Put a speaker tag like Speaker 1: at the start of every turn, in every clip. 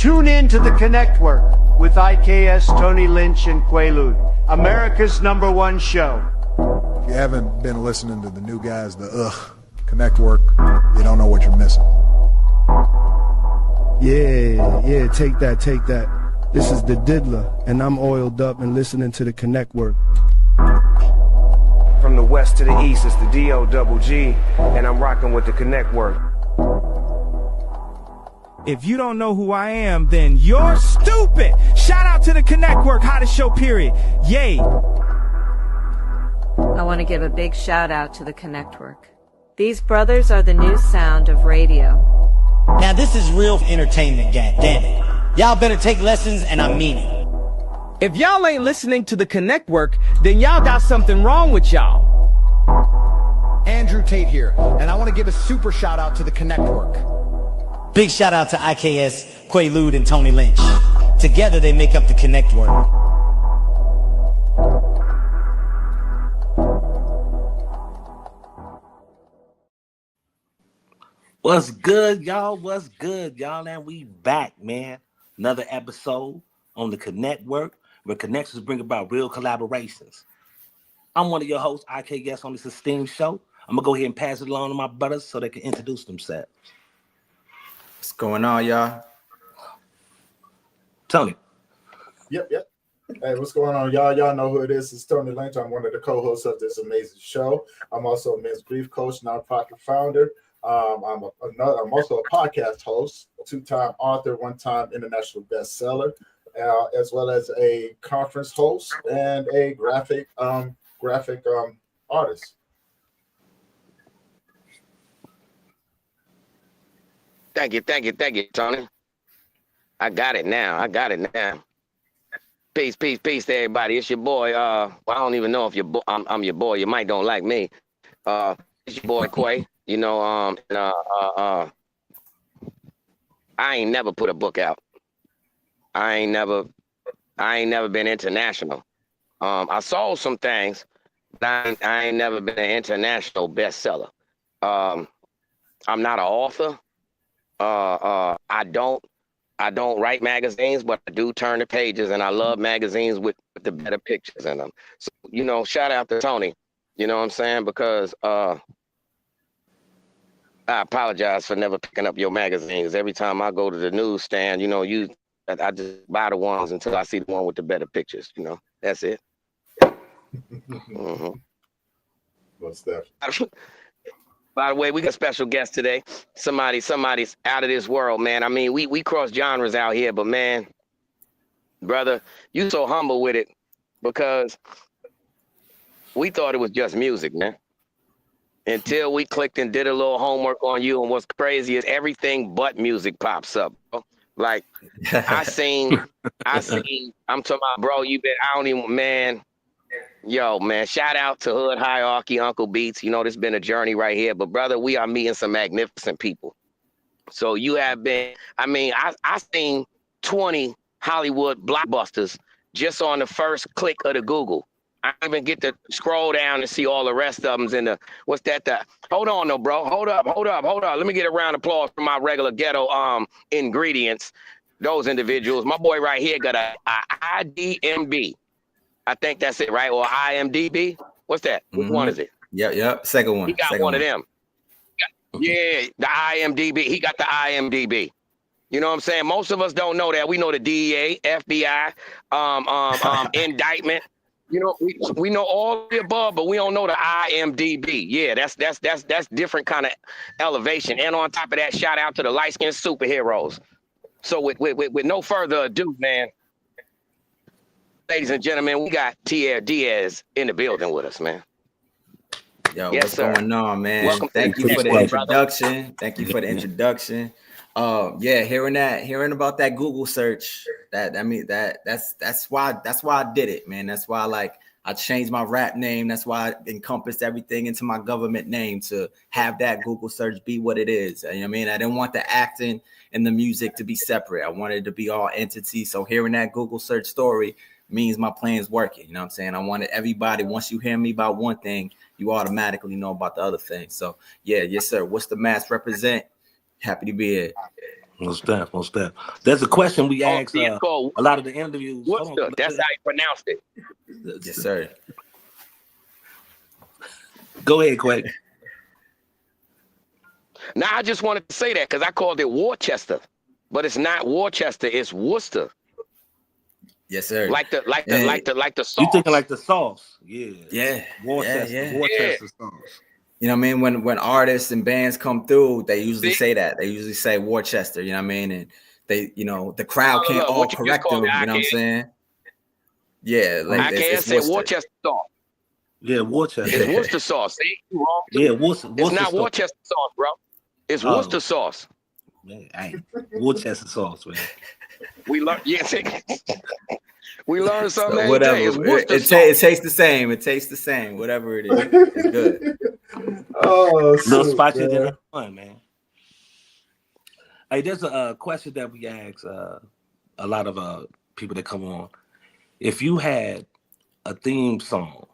Speaker 1: Tune in to the CONNECTWORK with IKS, Tony Lynch, and Quaalude, America's #1 show.
Speaker 2: If you haven't been listening to the new guys, the CONNECTWORK, you don't know what you're missing.
Speaker 3: Yeah, take that. This is the Diddler, and I'm oiled up and listening to the CONNECTWORK.
Speaker 4: From the west to the east, it's the D-O-double-G, and I'm rocking with the CONNECTWORK.
Speaker 5: If you don't know who I am, then you're stupid. Shout out to the CONNECTWORK, hottest show, period. Yay.
Speaker 6: I want to give a big shout out to the CONNECTWORK. These brothers are the new sound of radio.
Speaker 7: Now this is real entertainment, gang. Damn it. Y'all better take lessons, and I mean it.
Speaker 5: If y'all ain't listening to the CONNECTWORK, then y'all got something wrong with y'all.
Speaker 8: Andrew Tate here, and I want to give a super shout out to the CONNECTWORK.
Speaker 7: Big shout out to IKS, Quaalude, and Tony Lynch. Together they make up the CONNECTWORK.
Speaker 9: What's good, y'all? What's good, y'all? And we back, man. Another episode on the CONNECTWORK, where connections bring about real collaborations. I'm one of your hosts, IKS, on this esteemed show. I'm gonna go ahead and pass it along to my brothers so they can introduce themselves.
Speaker 10: What's going on, y'all?
Speaker 9: Tony.
Speaker 11: Yep. Hey, what's going on, y'all? Y'all know who it is. It's Tony Lynch. I'm one of the co-hosts of this amazing show. I'm also a men's grief coach, nonprofit founder. I'm also a podcast host, 2-time author, 1-time international bestseller, as well as a conference host and a graphic artist.
Speaker 12: Thank you, Tony. I got it now. Peace to everybody. It's your boy. I don't even know if I'm your boy. You might don't like me. It's your boy Quay. You know, I ain't never put a book out. I ain't never been international. I sold some things, but I ain't never been an international bestseller. I'm not an author. I don't write magazines, but I do turn the pages, and I love magazines with the better pictures in them. So, you know, shout out to Tony. You know what I'm saying? Because I apologize for never picking up your magazines. Every time I go to the newsstand, you know, I just buy the ones until I see the one with the better pictures. You know, that's it. Mm-hmm.
Speaker 11: What's that?
Speaker 12: By the way, we got a special guest today. Somebody's out of this world, man. I mean, we cross genres out here, but man, brother, you so humble with it because we thought it was just music, man. Until we clicked and did a little homework on you, and what's crazy is everything but music pops up. Bro. Like I'm talking about, bro, man, shout out to Hood Hierarchy, Uncle Beats. You know, this has been a journey right here, but brother, we are meeting some magnificent people. So you have been, I seen 20 Hollywood blockbusters just on the first click of the Google. I don't even get to scroll down and see all the rest of them's in the, hold on though, bro. Hold up. Let me get a round of applause for my regular ghetto ingredients. Those individuals. My boy right here got a IDMB. I think that's it, right? Or IMDb. What's that? Which one is it?
Speaker 10: Yep. Second one.
Speaker 12: He got one of them. Yeah, the IMDb. He got the IMDb. You know what I'm saying? Most of us don't know that. We know the DEA, FBI, indictment. You know, we know all the above, but we don't know the IMDb. Yeah, that's different kind of elevation. And on top of that, shout out to the light-skinned superheroes. So with no further ado, man, ladies and gentlemen, we got Tierre Diaz in the building with us, man.
Speaker 10: Yo, what's going on, man?
Speaker 12: Welcome.
Speaker 10: Thank you for the introduction. Thank you for the introduction. Hearing about that Google search, that's why I did it, man. That's why I changed my rap name. That's why I encompassed everything into my government name to have that Google search be what it is. You know what I mean? I didn't want the acting and the music to be separate. I wanted it to be all entities. So hearing that Google search story means my plan's working. You know what I'm saying? I wanted everybody, once you hear me about one thing, you automatically know about the other thing. So yeah, yes, sir. What's the mass represent? Happy to be here.
Speaker 9: Most deaf, most deaf. There's a question we asked
Speaker 12: it's called
Speaker 9: a lot of the interviews.
Speaker 12: Worcester. That's how you pronounced it.
Speaker 10: Yes, sir.
Speaker 9: Go ahead, Quake.
Speaker 12: Now I just wanted to say that because I called it Worcester, but it's not Worcester. It's Worcester.
Speaker 10: Yes, sir.
Speaker 12: Like the sauce.
Speaker 9: You thinking like the sauce? Yeah.
Speaker 10: Yeah.
Speaker 9: Worcester sauce.
Speaker 10: You know what I mean? When artists and bands come through, they usually say that. They usually say Worcester, you know what I mean? And they, you know, the crowd can't all correct them, you know what I'm saying? Yeah, like
Speaker 12: I can't say Worcester sauce.
Speaker 9: Yeah, Worcester.
Speaker 12: It's Worcester sauce. See? You wrong.
Speaker 9: Yeah, Worcester.
Speaker 12: It's not Worcester sauce, bro. It's Worcester sauce.
Speaker 9: Man, Worcester sauce, man.
Speaker 12: We learn. We learn something.
Speaker 10: So whatever.
Speaker 12: It
Speaker 10: tastes the same. It tastes the same. Whatever it is, it's good.
Speaker 9: Little spicy dinner fun, man. Hey, there's a question that we ask a lot of people that come on. If you had a theme song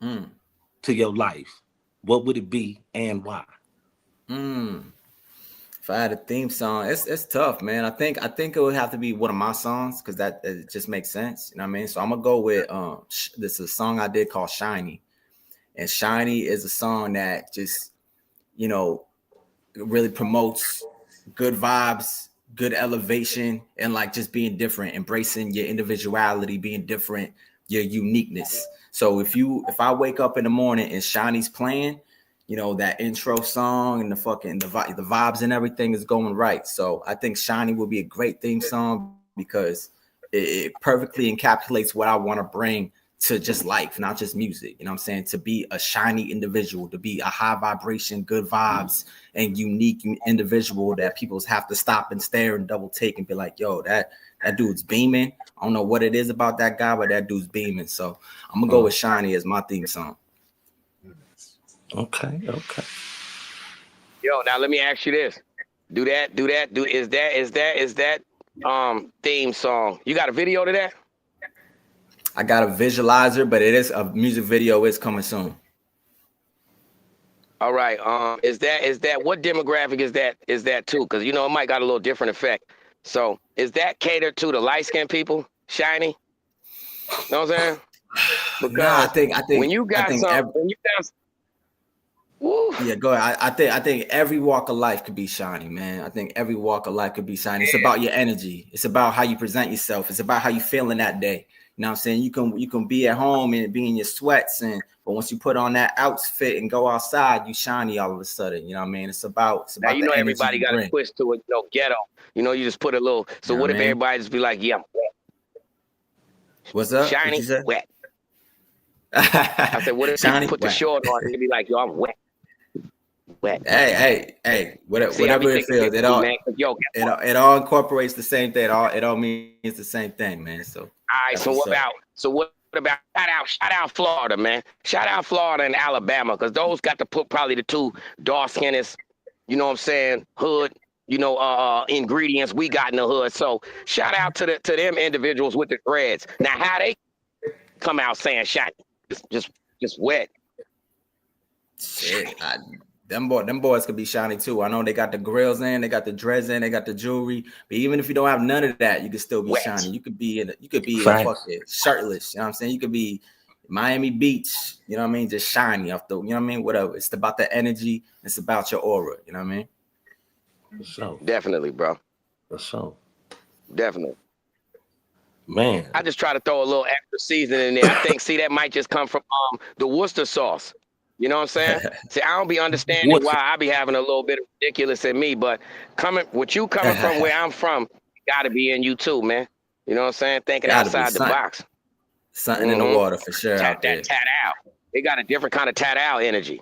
Speaker 9: to your life, what would it be and why?
Speaker 10: If I had a theme song, it's tough, man. I think it would have to be one of my songs because that it just makes sense. You know what I mean? So I'm gonna go with this is a song I did called Shiny. And Shiny is a song that just, you know, really promotes good vibes, good elevation, and like just being different, embracing your individuality, being different, your uniqueness. So if I wake up in the morning and Shiny's playing, you know, that intro song and the vibes and everything is going right. So I think Shiny will be a great theme song because it perfectly encapsulates what I want to bring to just life, not just music. You know what I'm saying? To be a shiny individual, to be a high vibration, good vibes, and unique individual that people have to stop and stare and double take and be like, yo, that dude's beaming. I don't know what it is about that guy, but that dude's beaming. So I'm gonna go with Shiny as my theme song.
Speaker 9: Okay.
Speaker 12: Yo, now let me ask you this. Is that theme song? You got a video to that?
Speaker 10: I got a visualizer, but it is a music video is coming soon.
Speaker 12: All right. Is that what demographic is that too? Because you know it might got a little different effect. So is that catered to the light-skinned people? Shiny? You know what I'm saying? Because
Speaker 10: nah, I think
Speaker 12: when you got
Speaker 10: yeah, go ahead. I think every walk of life could be shiny, man. I think every walk of life could be shiny. It's about your energy. It's about how you present yourself. It's about how you feeling that day. You know what I'm saying? You can be at home and be in your sweats, but once you put on that outfit and go outside, you shiny all of a sudden. You know what I mean? It's about
Speaker 12: now, you know, everybody got a twist to it, you know, ghetto. You know, you just put a little. So what if everybody just be like, yeah, I'm wet.
Speaker 10: What's up?
Speaker 12: Shiny, wet. I said, what if you put the short on and be like, yo, I'm wet.
Speaker 10: Hey, whatever it feels, it all incorporates the same thing. It all means the same thing, man. So
Speaker 12: all right, so what about shout out Florida, man. Shout out Florida and Alabama, because those got to put probably the two dark skinnest, you know what I'm saying, hood, you know, ingredients we got in the hood. So shout out to them individuals with the dreads. Now how they come out saying shiny, just wet.
Speaker 10: Shit, them boys could be shiny too. I know they got the grills in, they got the dreads in, they got the jewelry. But even if you don't have none of that, you can still be shiny. You could be fucking shirtless. You know what I'm saying? You could be Miami Beach. You know what I mean? Just shiny off the. You know what I mean? Whatever. It's about the energy. It's about your aura. You know what I mean?
Speaker 9: So
Speaker 12: definitely, bro.
Speaker 9: So
Speaker 12: definitely.
Speaker 9: Man,
Speaker 12: I just try to throw a little extra seasoning in there. I think, that might just come from the Worcester sauce. You know what I'm saying? See, I don't be understanding why I be having a little bit of ridiculous in me, but coming from where I'm from, got to be in you too, man. You know what I'm saying? Thinking outside the box.
Speaker 10: Something in the water for sure.
Speaker 12: Tat out. They got a different kind of tat out energy.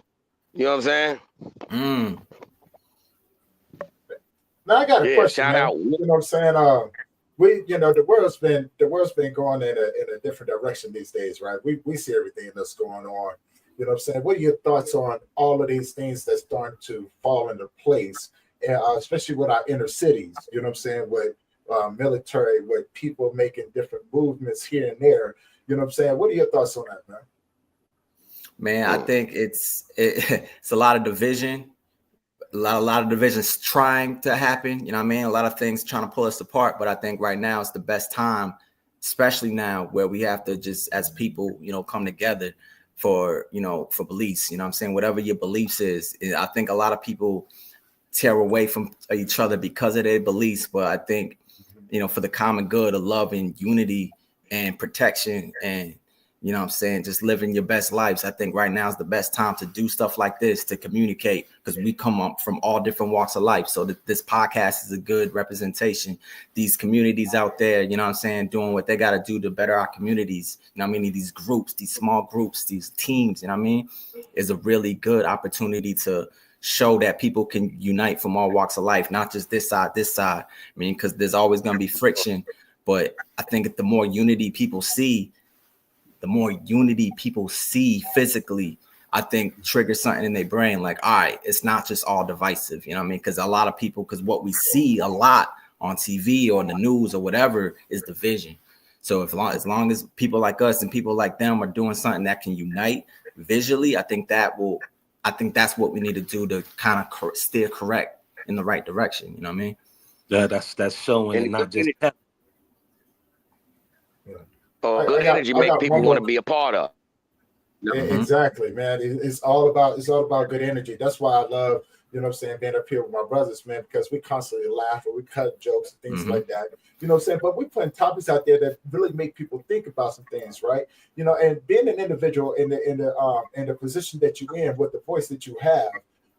Speaker 12: You know what I'm saying?
Speaker 11: Now I got a question.
Speaker 12: Shout out.
Speaker 11: You know what I'm saying? The world's been going in a different direction these days, right? We see everything that's going on. You know what I'm saying? What are your thoughts on all of these things that's starting to fall into place, and especially with our inner cities? You know what I'm saying? With military, with people making different movements here and there. You know what I'm saying? What are your thoughts on that, man?
Speaker 10: Man, I think it's a lot of division. a lot of divisions trying to happen. You know what I mean? A lot of things trying to pull us apart. But I think right now it's the best time, especially now where we have to just as people, you know, come together for, you know, for beliefs. You know what I'm saying? Whatever your beliefs is. I think a lot of people tear away from each other because of their beliefs. But I think, you know, for the common good of love and unity and protection and, you know what I'm saying, just living your best lives. I think right now is the best time to do stuff like this, to communicate, because we come up from all different walks of life. So this podcast is a good representation. These communities out there, you know what I'm saying, doing what they got to do to better our communities. You know what I mean? These groups, these small groups, these teams, you know what I mean, is a really good opportunity to show that people can unite from all walks of life, not just this side. I mean, because there's always going to be friction. But I think the more unity people see, physically, I think triggers something in their brain like, all right, it's not just all divisive. You know what I mean? Because a lot of people, because what we see a lot on TV or in the news or whatever is division. So as long as people like us and people like them are doing something that can unite visually, I think that's what we need to do to kind of steer correct in the right direction. You know what I mean?
Speaker 9: Yeah, that's showing and not just.
Speaker 12: Good energy make people want to be a part of.
Speaker 11: Exactly, man. It's all about good energy. That's why I love, you know what I'm saying, being up here with my brothers, man, because we constantly laugh and we cut jokes and things like that. You know what I'm saying? But we're putting topics out there that really make people think about some things, right? You know, and being an individual in the position that you're in with the voice that you have,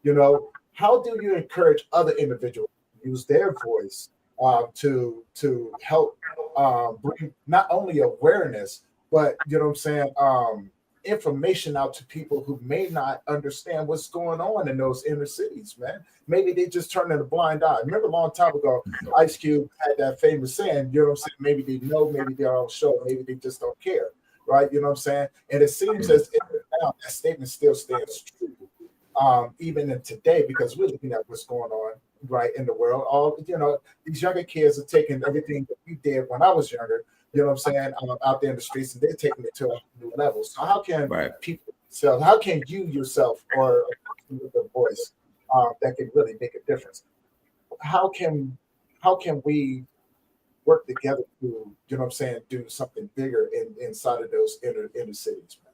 Speaker 11: you know, how do you encourage other individuals to use their voice to help bring not only awareness, but, you know what I'm saying, information out to people who may not understand what's going on in those inner cities, man. Maybe they just turn in a blind eye. Remember a long time ago, Ice Cube had that famous saying, you know what I'm saying, maybe they know, maybe they don't show, maybe they just don't care, right? You know what I'm saying? And it seems as if now that statement still stands true, even in today, because we're looking at what's going on right in the world. All, you know, these younger kids are taking everything that we did when I was younger, you know what I'm saying, out there in the streets, and they're taking it to a new level. So how can people, so how can you yourself or with a voice that can really make a difference? How can we work together to, you know what I'm saying, do something bigger inside of those inner cities, man?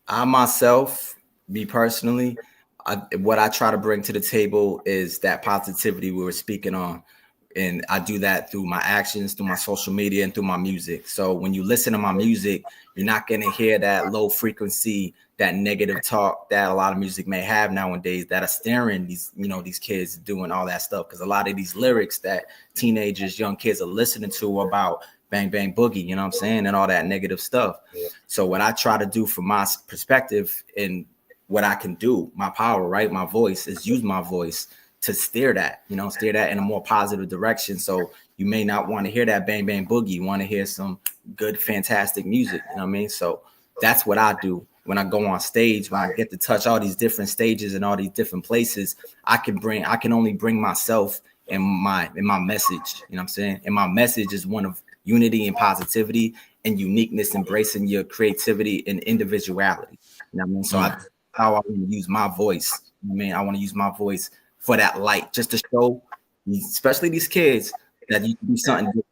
Speaker 10: I myself, me personally, what I try to bring to the table is that positivity we were speaking on. And I do that through my actions, through my social media, and through my music. So when you listen to my music, you're not going to hear that low frequency, that negative talk that a lot of music may have nowadays that are steering these, you know, these kids doing all that stuff. Because a lot of these lyrics that teenagers, young kids are listening to about bang, bang, boogie, you know what I'm saying, and all that negative stuff. Yeah. So what I try to do from my perspective and what I can do, my power, right, my voice, is use my voice to steer that in a more positive direction. So you may not want to hear that bang, bang, boogie. You want to hear some good, fantastic music. You know what I mean? So that's what I do when I go on stage, when I get to touch all these different stages and all these different places. I can only bring myself and my message, you know what I'm saying? And my message is one of unity and positivity and uniqueness, embracing your creativity and individuality. You know what I mean? So how I want to use my voice. I mean, I want to use my voice for that light, just to show, especially these kids, that you can do something different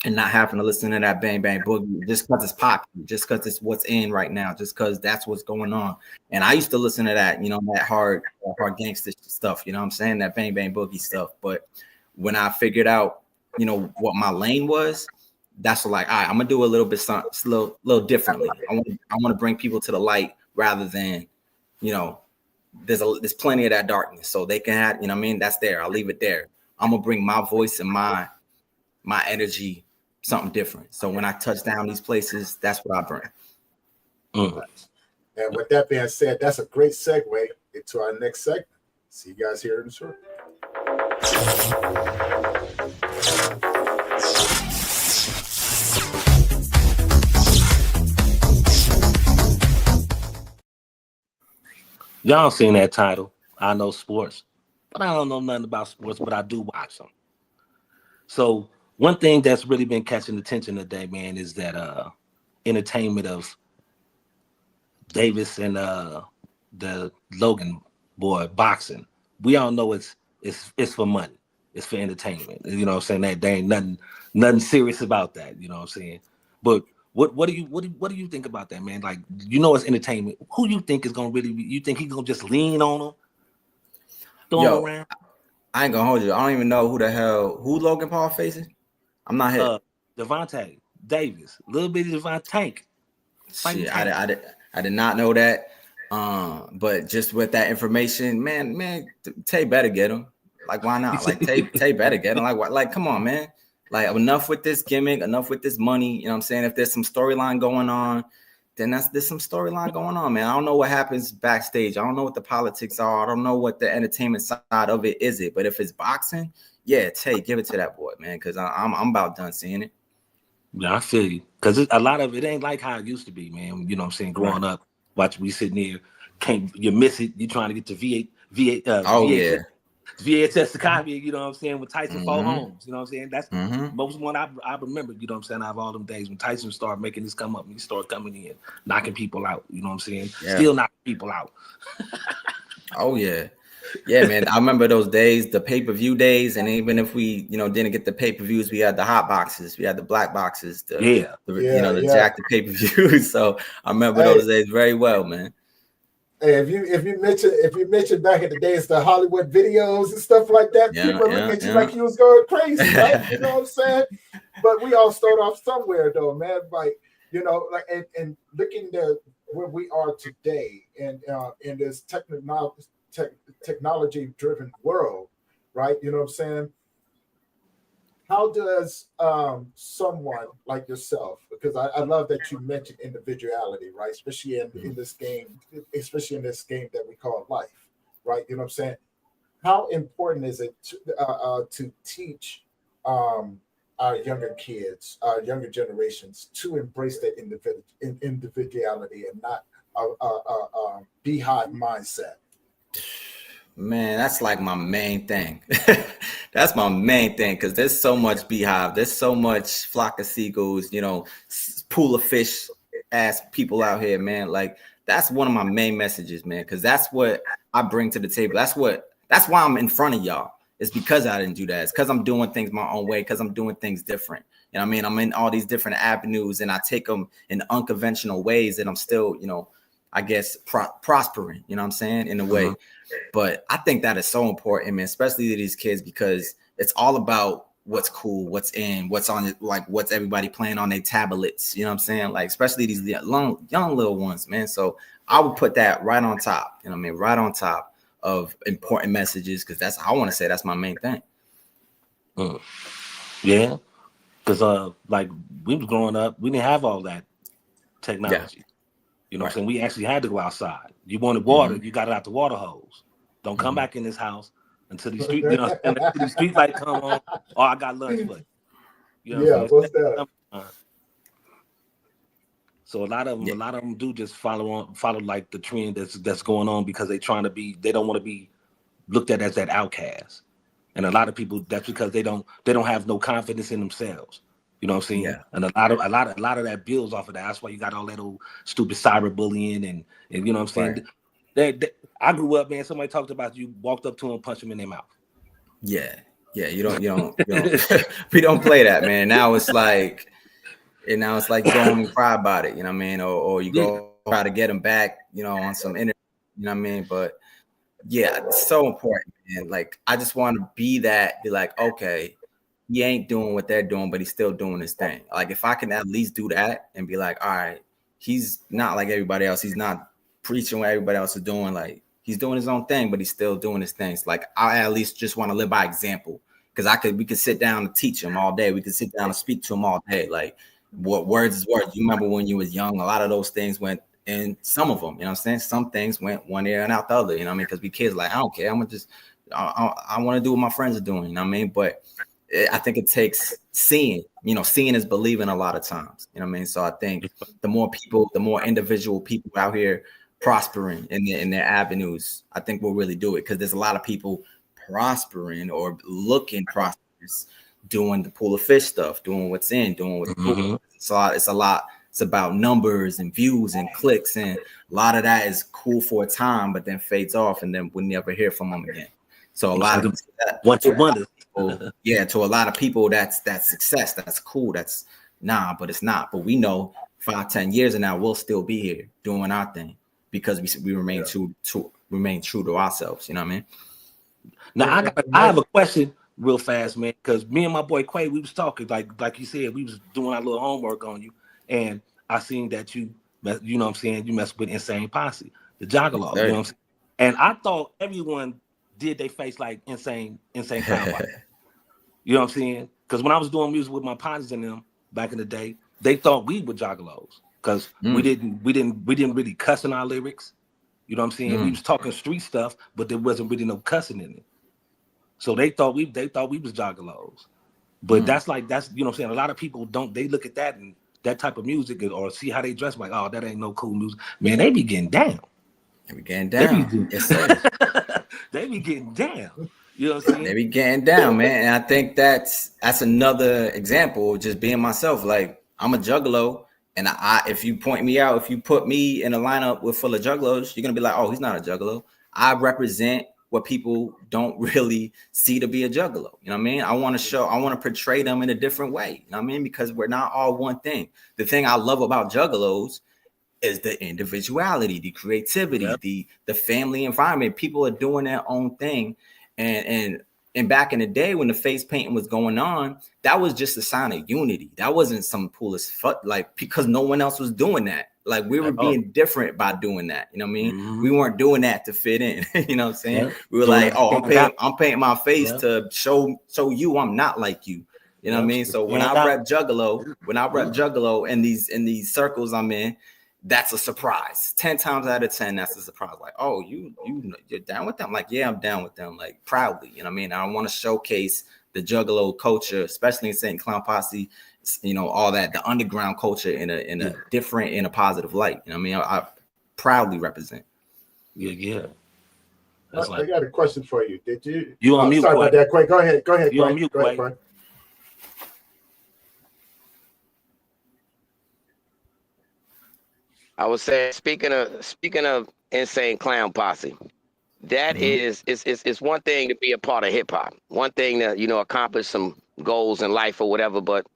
Speaker 10: and not having to listen to that bang, bang, boogie just because it's popular, just because it's what's in right now, just because that's what's going on. And I used to listen to that, you know, that hard gangster stuff, you know what I'm saying, that bang, bang, boogie stuff. But when I figured out, you know, what my lane was, that's like, all right, I'm gonna do a little bit something a little differently. I want to bring people to the light rather than, you know, there's plenty of that darkness, so they can have, you know what I mean, that's there. I'll leave it there. I'm gonna bring my voice and my energy, something different. So when I touch down these places, that's what I bring.
Speaker 11: And with that being said, that's a great segue into our next segment. See you guys here in the short.
Speaker 9: Y'all seen that title? I know sports, but I don't know nothing about sports, but I do watch them. So one thing that's really been catching attention today, man, is that entertainment of Davis and the Logan boy boxing. we all know it's for money. It's for entertainment. You know what I'm saying? That there ain't nothing serious about that. You know what I'm saying? But what do you think about that, man? Like, you know, it's entertainment. Who you think is gonna really be, you think he's gonna just lean on him? Throw him around?
Speaker 10: I ain't gonna hold you. I don't even know who Logan Paul facing. I'm not hit.
Speaker 9: Devontae Davis, little bitty Devontae Tank.
Speaker 10: Shit, I did not know that. But just with that information, man, Tay better get him. Like, why not? Like, Tay better get him. Like, come on, man. Like, enough with this gimmick, enough with this money. You know what I'm saying? If there's some storyline going on, then there's some storyline going on, man. I don't know what happens backstage. I don't know what the politics are. I don't know what the entertainment side of it is. But if it's boxing, yeah, Tay, give it to that boy, man, because I'm about done seeing it.
Speaker 9: Yeah, I feel you. Because a lot of it ain't like how it used to be, man. You know what I'm saying? Growing up, watching we sitting there, you miss it. You trying to get to VHS to copy, you know what I'm saying, with Tyson 4 Holmes. You know what I'm saying? That's most one I remember, you know what I'm saying, out of all them days when Tyson started making this come up and he started coming in, knocking people out, you know what I'm saying? Yeah. Still knocking people out.
Speaker 10: Oh, yeah. Yeah, man. I remember those days, the pay-per-view days, and even if we, you know, didn't get the pay-per-views, we had the hot boxes, we had the black boxes, the jacked pay-per-views. So I remember those days very well, man.
Speaker 11: Hey, if you mention back in the days the Hollywood videos and stuff like that, people look at you like you was going crazy, right? You know what I'm saying? But we all start off somewhere, though, man. Like, you know, like and looking at where we are today, and in this technology-driven world, right? You know what I'm saying? How does someone like yourself, because I love that you mentioned individuality, right? Especially in this game, that we call life, right? You know what I'm saying? How important is it to teach our younger kids, our younger generations, to embrace that individuality and not a beehive mindset?
Speaker 10: Man, that's like my main thing. That's my main thing, because there's so much beehive, there's so much flock of seagulls, you know, pool of fish ass people out here, man. Like, that's one of my main messages, man, because that's what I bring to the table. That's why I'm in front of y'all. It's because I didn't do that. It's because I'm doing things my own way, because I'm doing things different. You know what I mean? I'm in all these different avenues, and I take them in unconventional ways, and I'm still, you know, I guess prospering, you know what I'm saying, in a way. But I think that is so important, man, especially to these kids, because it's all about what's cool, what's in, what's on it, like what's everybody playing on their tablets, you know what I'm saying? Like, especially these young little ones, man. So I would put that right on top, you know what I mean? Right on top of important messages, because that's my main thing.
Speaker 9: Yeah, because like we was growing up, we didn't have all that technology. Yeah. You know what I'm saying? We actually had to go outside. You wanted water, you got it out the water hose. Don't come back in this house until the street, you know, until the street light come on. Oh, I got lunch for you. You know
Speaker 11: what's that?
Speaker 9: So a lot of them do just follow like the trend that's going on, because they don't want to be looked at as that outcast. And a lot of people, that's because they don't have no confidence in themselves. You know what I'm saying? Yeah. And a lot of that builds off of that. That's why you got all that old stupid cyberbullying and you know what I'm saying? I grew up, man. Somebody talked about you, walked up to them, punched them in their mouth.
Speaker 10: Yeah. You don't we don't play that, man. Now it's like you go home and cry about it, you know what I mean? Or you go try to get them back, you know, on some internet, you know what I mean? But yeah, it's so important, man. Like, I just want to be like, okay, he ain't doing what they're doing, but he's still doing his thing. Like, if I can at least do that and be like, all right, he's not like everybody else. He's not preaching what everybody else is doing. Like, he's doing his own thing, but he's still doing his things. Like, I at least just want to live by example, because we could sit down and teach him all day. We could sit down and speak to him all day. Like, what words is words. You remember when you was young, a lot of those things went in, some of them, you know what I'm saying? Some things went one ear and out the other, you know what I mean? Because we kids, like, I don't care. I want to do what my friends are doing, you know what I mean? But I think it takes seeing is believing a lot of times, you know what I mean? So I think the more individual people out here prospering in their avenues, I think we'll really do it, because there's a lot of people prospering or looking prosperous, doing the pool of fish stuff, doing what's in, doing what's cool. So it's about numbers and views and clicks, and a lot of that is cool for a time, but then fades off, and then we never hear from them again. So a lot of people, yeah, to a lot of people, that's success. That's cool. That's but it's not. But we know 5-10 years and now we'll still be here doing our thing because we remain true to ourselves. You know what I mean?
Speaker 9: Now I have a question real fast, man, because me and my boy Quay, we was talking like you said, we was doing our little homework on you, and I seen that you know what I'm saying, you messed with Insane Posse, the Juggalo, you know what I'm saying? And I thought everyone did they face like insane Clown Posse. You know what I'm saying? Because when I was doing music with my partners and them back in the day, they thought we were Juggalos because we didn't really cuss in our lyrics. You know what I'm saying? We was talking street stuff, but there wasn't really no cussing in it. So they thought we was Juggalos. But that's you know what I'm saying? A lot of people they look at that and that type of music or see how they dress like, oh, that ain't no cool music. Man, they be getting down.
Speaker 10: They be getting down. Yes, sir.
Speaker 9: They be getting down. You know what I'm saying?
Speaker 10: They be getting down, man. And I think that's another example of just being myself. Like, I'm a Juggalo. And if you point me out, if you put me in a lineup with full of Juggalos, you're going to be like, oh, he's not a Juggalo. I represent what people don't really see to be a Juggalo. You know what I mean? I want to portray them in a different way. You know what I mean? Because we're not all one thing. The thing I love about Juggalos is the individuality, the creativity, the family environment. People are doing their own thing. And back in the day when the face painting was going on, that was just a sign of unity. That wasn't some cool as fuck, like, because no one else was doing that. Like, we were being different by doing that. You know what I mean? We weren't doing that to fit in. You know what I'm saying? We were like, oh, I'm painting my face to show you I'm not like you. You know what I mean? So when I rep Juggalo in these circles I'm in, that's a surprise. 10 times out of 10, that's a surprise. Like, oh, you're down with them? Like, yeah, I'm down with them. Like, proudly. You know what I mean? I want to showcase the Juggalo culture, especially in St. Clown Posse. You know, all that, the underground culture in a different, in a positive light. You know what I mean? I proudly represent.
Speaker 9: Yeah.
Speaker 11: I got a question for you. Did you?
Speaker 9: You on mute?
Speaker 11: Sorry about that, Quay. Go ahead.
Speaker 9: You on mute, Quay?
Speaker 12: I was saying, speaking of Insane Clown Posse, that is it's one thing to be a part of hip hop, one thing to, you know, accomplish some goals in life or whatever, but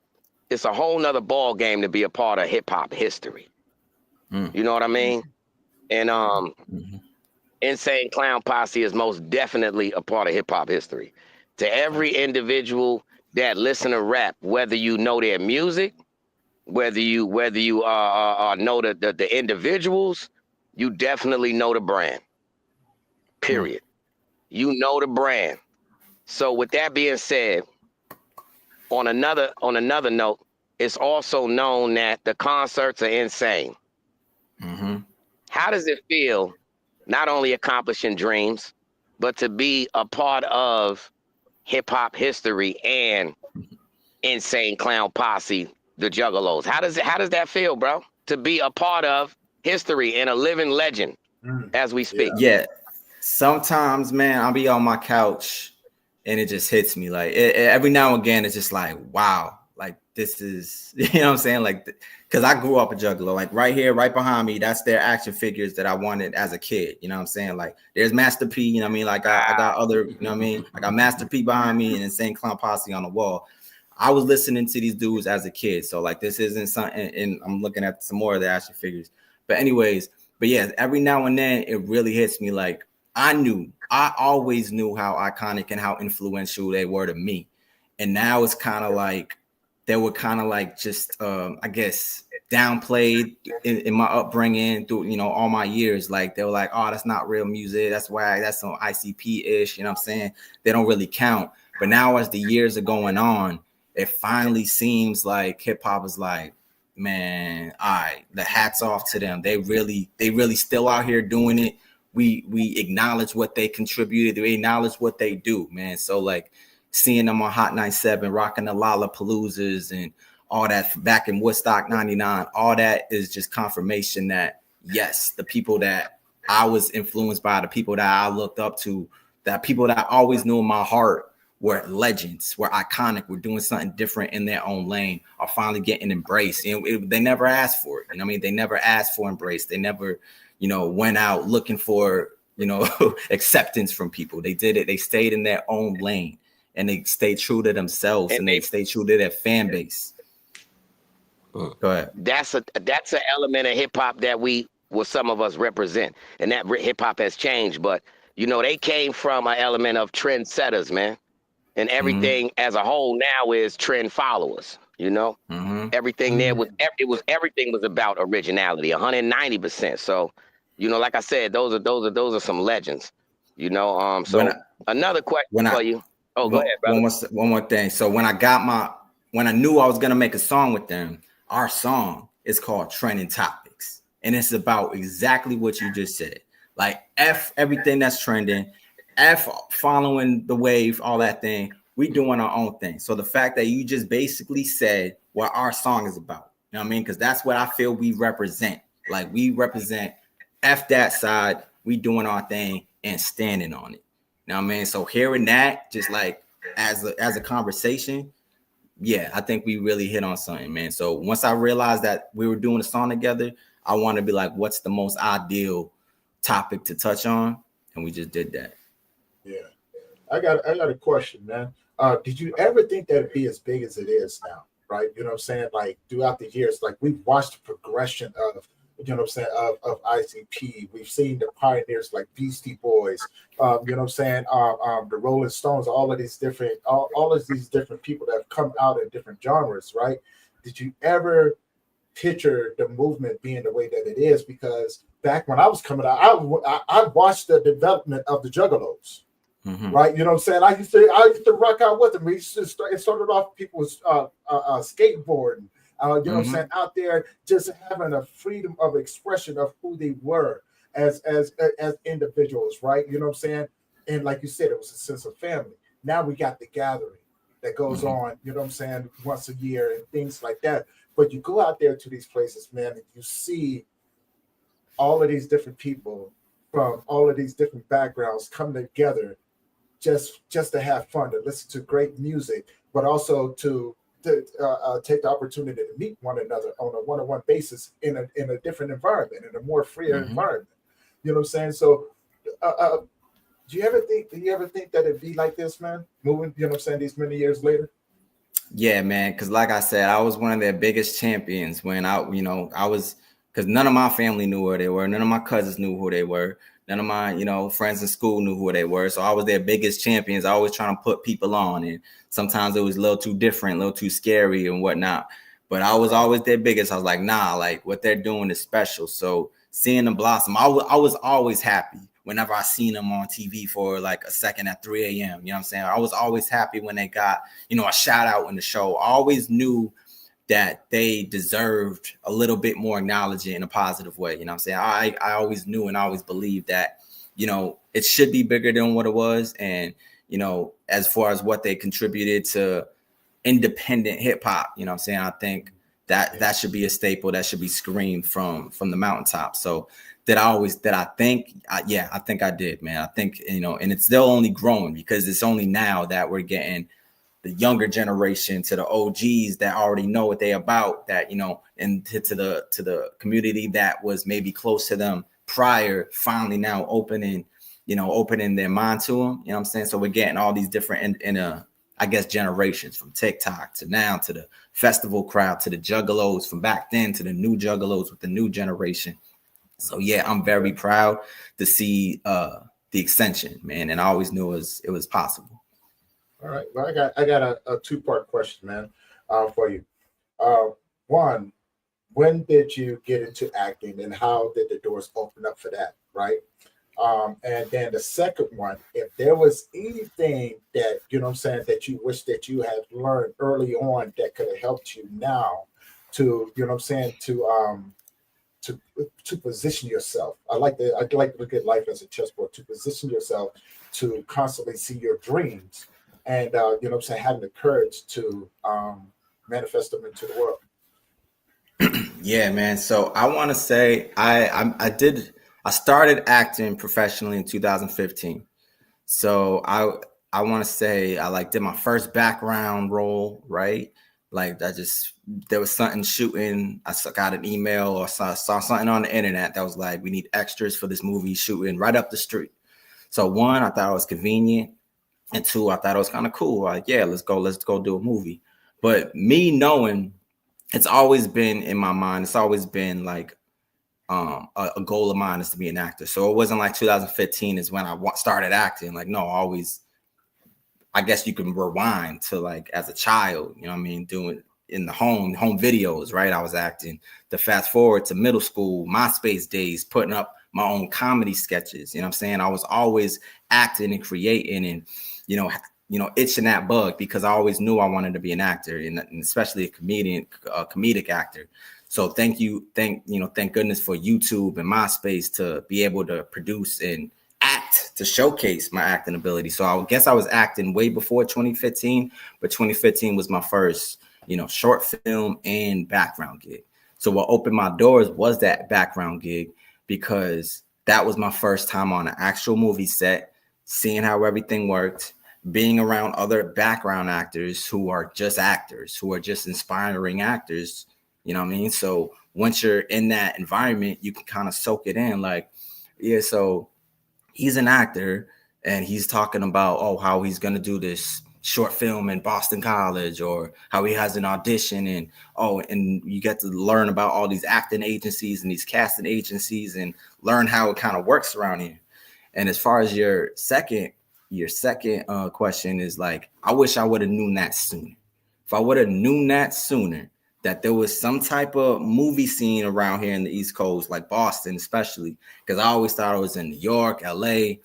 Speaker 12: it's a whole nother ball game to be a part of hip hop history. You know what I mean? And Insane Clown Posse is most definitely a part of hip hop history. To every individual that listen to rap, whether you know their music, whether you know the individuals, you definitely know the brand. Period. You know the brand. So with that being said, on another note, it's also known that the concerts are insane. How does it feel not only accomplishing dreams, but to be a part of hip hop history and Insane Clown Posse, the Juggalos? How does that feel, bro? To be a part of history and a living legend as we speak.
Speaker 10: Yeah. Sometimes, man, I'll be on my couch and it just hits me. Like, every now and again, it's just like, wow, like, this is, you know what I'm saying? Like, because I grew up a Juggalo. Like, right here, right behind me, that's their action figures that I wanted as a kid. You know what I'm saying? Like, there's Master P, you know what I mean? Like, I got other, you know what I mean? I got Master P behind me and Insane Clown Posse on the wall. I was listening to these dudes as a kid. So, like, this isn't something, and I'm looking at some more of the action figures. But anyways, yeah, every now and then, it really hits me. Like, I always knew how iconic and how influential they were to me. And now it's kind of like, they were kind of like just, I guess, downplayed in my upbringing through, you know, all my years. Like, they were like, oh, that's not real music. That's why that's some ICP-ish. You know what I'm saying? They don't really count. But now as the years are going on, it finally seems like hip hop is like, man, all right, the hats off to them. They really still out here doing it. We acknowledge what they contributed. We acknowledge what they do, man. So, like, seeing them on Hot 97, rocking the Lollapaloozas and all that back in Woodstock 99, all that is just confirmation that, yes, the people that I was influenced by, the people that I looked up to, that people that I always knew in my heart were legends, were iconic, were doing something different in their own lane, are finally getting embraced. And they never asked for it. You know what I mean? They never asked for embrace. They never, you know, went out looking for acceptance from people. They did it. They stayed in their own lane, and they stayed true to themselves, and they stayed true to their fan base. Go ahead.
Speaker 12: That's an element of hip hop that some of us represent, and that hip hop has changed. But they came from an element of trendsetters, man, and everything as a whole now is trend followers. Everything there everything was about originality, 190%. So, like I said, those are some legends. Another question for you. Oh, go ahead, brother.
Speaker 10: One more thing. So when I knew I was gonna make a song with them, our song is called Trending Topics, and it's about exactly what you just said. Like F everything that's trending, F following the wave, all that thing. We doing our own thing. So the fact that you just basically said what our song is about, you know what I mean? Because that's what I feel we represent. Like we represent F that side, we doing our thing and standing on it. You know what I mean? So hearing that just like as a conversation, yeah, I think we really hit on something, man. So once I realized that we were doing a song together, I wanted to be like, what's the most ideal topic to touch on? And we just did that.
Speaker 11: Yeah. I got a question, man. Did you ever think that it'd be as big as it is now? Right? You know what I'm saying? Like throughout the years, like we've watched the progression of, of ICP. We've seen the pioneers like Beastie Boys, the Rolling Stones, all of these different people that have come out in different genres, right? Did you ever picture the movement being the way that it is? Because back when I was coming out, I watched the development of the Juggalos. Right, you know what I'm saying? I used to rock out with them. It started off people was skateboarding, you know what I'm saying, out there just having a freedom of expression of who they were as individuals, right? You know what I'm saying? And like you said, it was a sense of family. Now we got the gathering that goes on, you know what I'm saying, once a year and things like that. But you go out there to these places, man, and you see all of these different people from all of these different backgrounds come together just to have fun, to listen to great music, but also to take the opportunity to meet one another on a one-on-one basis in a different environment, in a more freer environment. You know what I'm saying? So do you ever think that it'd be like this, man? Moving, you know what I'm saying, these many years later?
Speaker 10: Yeah, man, because like I said, I was one of their biggest champions when I was, because none of my family knew where they were, none of my cousins knew who they were. None of my, friends in school knew who they were. So I was their biggest champions. I always trying to put people on. And sometimes it was a little too different, a little too scary and whatnot. But I was always their biggest. I was like, nah, like what they're doing is special. So seeing them blossom, I was always happy whenever I seen them on TV for like a second at 3 a.m. You know what I'm saying? I was always happy when they got, a shout out in the show. I always knew that they deserved a little bit more acknowledgement in a positive way. You know what I'm saying? I always knew and I always believed that, it should be bigger than what it was. And, as far as what they contributed to independent hip hop, you know what I'm saying? I think that should be a staple that should be screamed from the mountaintop. So I think I did, man. I think, and it's still only growing because it's only now that we're getting the younger generation to the OGs that already know what they about, that, and to the community that was maybe close to them prior, finally now opening their mind to them. You know what I'm saying? So we're getting all these different, generations from TikTok to now to the festival crowd, to the Juggalos from back then, to the new Juggalos with the new generation. So yeah, I'm very proud to see the extension, man. And I always knew it was possible.
Speaker 11: All right. Well, I got a two-part question, man, for you. One, when did you get into acting and how did the doors open up for that, right? And then the second one, if there was anything that, that you wish that you had learned early on that could have helped you now to, to position yourself. I like to look at life as a chessboard, to position yourself to constantly see your dreams. And, having the courage to manifest them into the world.
Speaker 10: Yeah, man. So I want to say I started acting professionally in 2015. So I want to say I did my first background role, right? Like there was something shooting. I got an email or saw something on the internet that was like, we need extras for this movie shooting right up the street. So one, I thought it was convenient. And two, I thought it was kind of cool. Like, yeah, let's go do a movie. But me knowing, it's always been in my mind. It's always been like a goal of mine is to be an actor. So it wasn't like 2015 is when I started acting. Like, no, always. I guess you can rewind to like as a child, you know what I mean, doing in the home videos, right? I was acting. To fast forward to middle school, MySpace days, putting up my own comedy sketches. You know what I'm saying? I was always acting and creating and, you know, itching that bug because I always knew I wanted to be an actor and especially a comedic actor. So thank goodness for YouTube and MySpace to be able to produce and act to showcase my acting ability. So I guess I was acting way before 2015, but 2015 was my first, short film and background gig. So what opened my doors was that background gig because that was my first time on an actual movie set, seeing how everything worked, being around other background actors who are just actors, who are just inspiring actors. You know what I mean? So once you're in that environment, you can kind of soak it in like, yeah, so he's an actor and he's talking about, how he's going to do this short film in Boston College or how he has an audition and you get to learn about all these acting agencies and these casting agencies and learn how it kind of works around here. And as far as your second question is like, I wish I would have known that sooner. If I would have known that sooner, that there was some type of movie scene around here in the East Coast, like Boston, especially, because I always thought it was in New York, LA.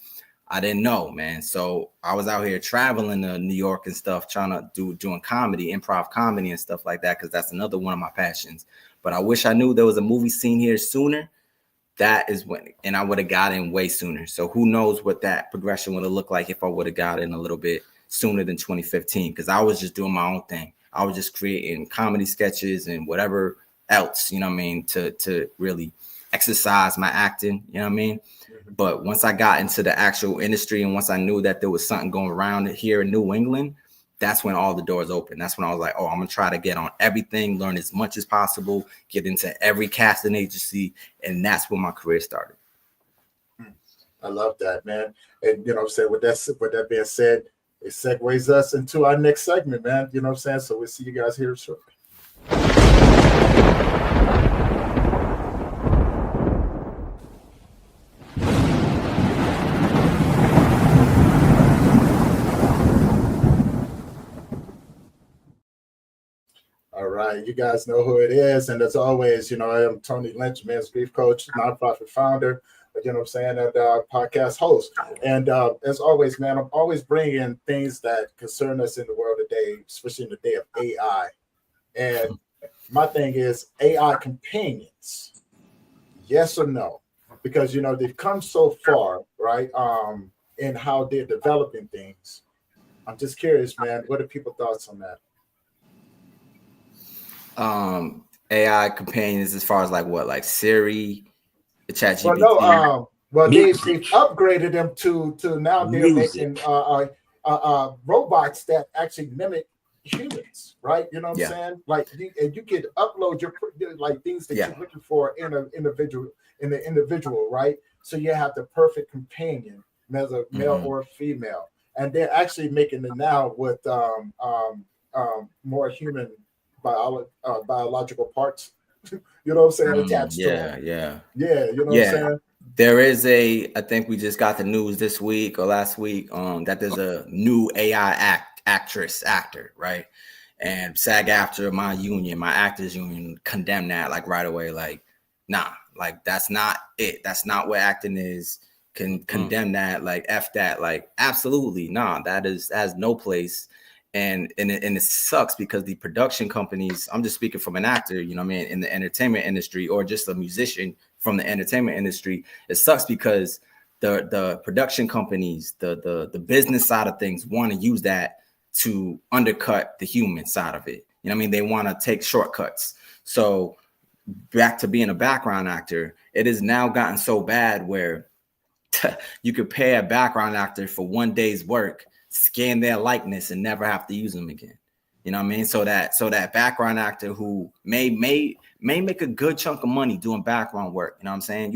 Speaker 10: I didn't know, man. So I was out here traveling to New York and stuff, trying to doing comedy, improv comedy and stuff like that, because that's another one of my passions. But I wish I knew there was a movie scene here sooner. That is when, and I would have got in way sooner. So who knows what that progression would have looked like if I would have got in a little bit sooner than 2015, because I was just doing my own thing. I was just creating comedy sketches and whatever else, you know what I mean, to really exercise my acting, you know what I mean? Mm-hmm. But once I got into the actual industry and once I knew that there was something going around here in New England, that's when all the doors opened. That's when I was like, I'm going to try to get on everything, learn as much as possible, get into every casting agency. And that's when my career started.
Speaker 11: I love that, man. And, you know what I'm saying, with that being said, it segues us into our next segment, man. You know what I'm saying? So we'll see you guys here shortly. All right, you guys know who it is. And as always, I am Tony Lynch, men's grief coach, nonprofit founder. You know what I'm saying, and podcast host. And as always, man, I'm always bringing things that concern us in the world today, especially in the day of AI. And my thing is AI companions, yes or no? Because, they've come so far, right, in how they're developing things. I'm just curious, man, what are people's thoughts on that?
Speaker 10: AI companions as far as like what, like Siri?
Speaker 11: Well, no, they've upgraded them to now they're making robots that actually mimic humans, right? You know what I'm saying? Like you could upload your like things that you're looking for in the individual, right? So you have the perfect companion, whether male or female, and they're actually making it now with more human biological parts. You know what I'm saying? Attached to them.
Speaker 10: Yeah.
Speaker 11: You know what I'm saying?
Speaker 10: There is I think we just got the news this week or last week that there's a new AI actor, right? And SAG-AFTRA, my actors union, condemned that like right away. Like, nah, like that's not it. That's not what acting is. Condemn that, like F that, like absolutely nah. That has no place. And it sucks because the production companies, I'm just speaking from an actor, you know what I mean, in the entertainment industry or just a musician from the entertainment industry. It sucks because the production companies, the business side of things want to use that to undercut the human side of it. You know what I mean? They want to take shortcuts. So back to being a background actor, it has now gotten so bad where you could pay a background actor for one day's work, scan their likeness and never have to use them again. You know what I mean? So that background actor who may make a good chunk of money doing background work. You know what I'm saying?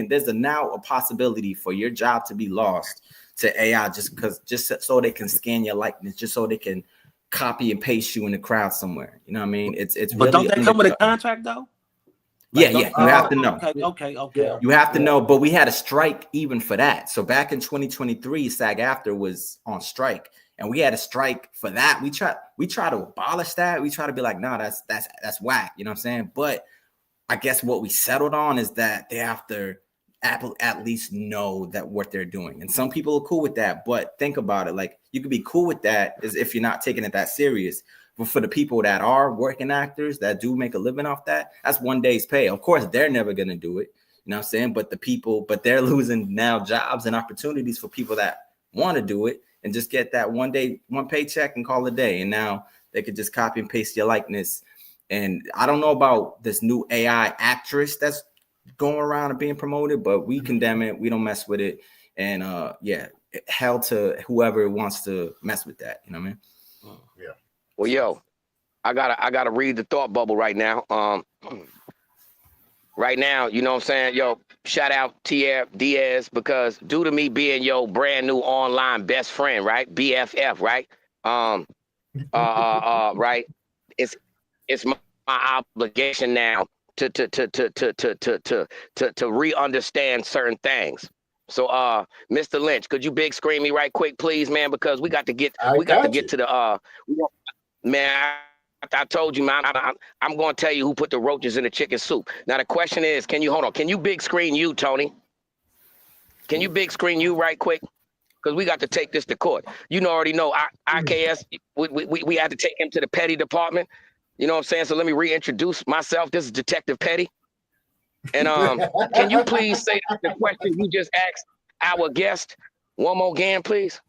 Speaker 10: There's now a possibility for your job to be lost to AI just so they can scan your likeness, just so they can copy and paste you in the crowd somewhere. You know what I mean? It's
Speaker 9: But
Speaker 10: really
Speaker 9: don't they come with a contract though?
Speaker 10: Yeah, you have to know.
Speaker 9: Okay.
Speaker 10: You have to know, but we had a strike even for that. So back in 2023, SAG-AFTRA was on strike, and we had a strike for that. We try to abolish that. We try to be like, no, that's whack. You know what I'm saying? But I guess what we settled on is that they have to at least know that what they're doing. And some people are cool with that, but think about it. Like, you could be cool with that as if you're not taking it that serious. But for the people that are working actors that do make a living off that, that's one day's pay. Of course, they're never going to do it. You know what I'm saying? But they're losing now jobs and opportunities for people that want to do it and just get that one paycheck and call it a day. And now they could just copy and paste your likeness. And I don't know about this new AI actress that's going around and being promoted, but we condemn it. We don't mess with it. And hell to whoever wants to mess with that. You know what I mean?
Speaker 11: Yeah.
Speaker 12: Well, yo, I gotta read the thought bubble right now. Right now, you know what I'm saying? Yo, shout out Tierre, Diaz, because due to me being your brand new online best friend, right? BFF, right? Right? It's my obligation now to re-understand certain things. So Mr. Lynch, could you big screen me right quick, please, man? Because we got to get to the man, I told you, man, I'm going to tell you who put the roaches in the chicken soup. Now, the question is, can you big screen you, Tony? Can you big screen you right quick? Because we got to take this to court. You already know, IKS, we had to take him to the petty department. You know what I'm saying? So let me reintroduce myself. This is Detective Petty. And can you please say the question you just asked our guest one more again, please?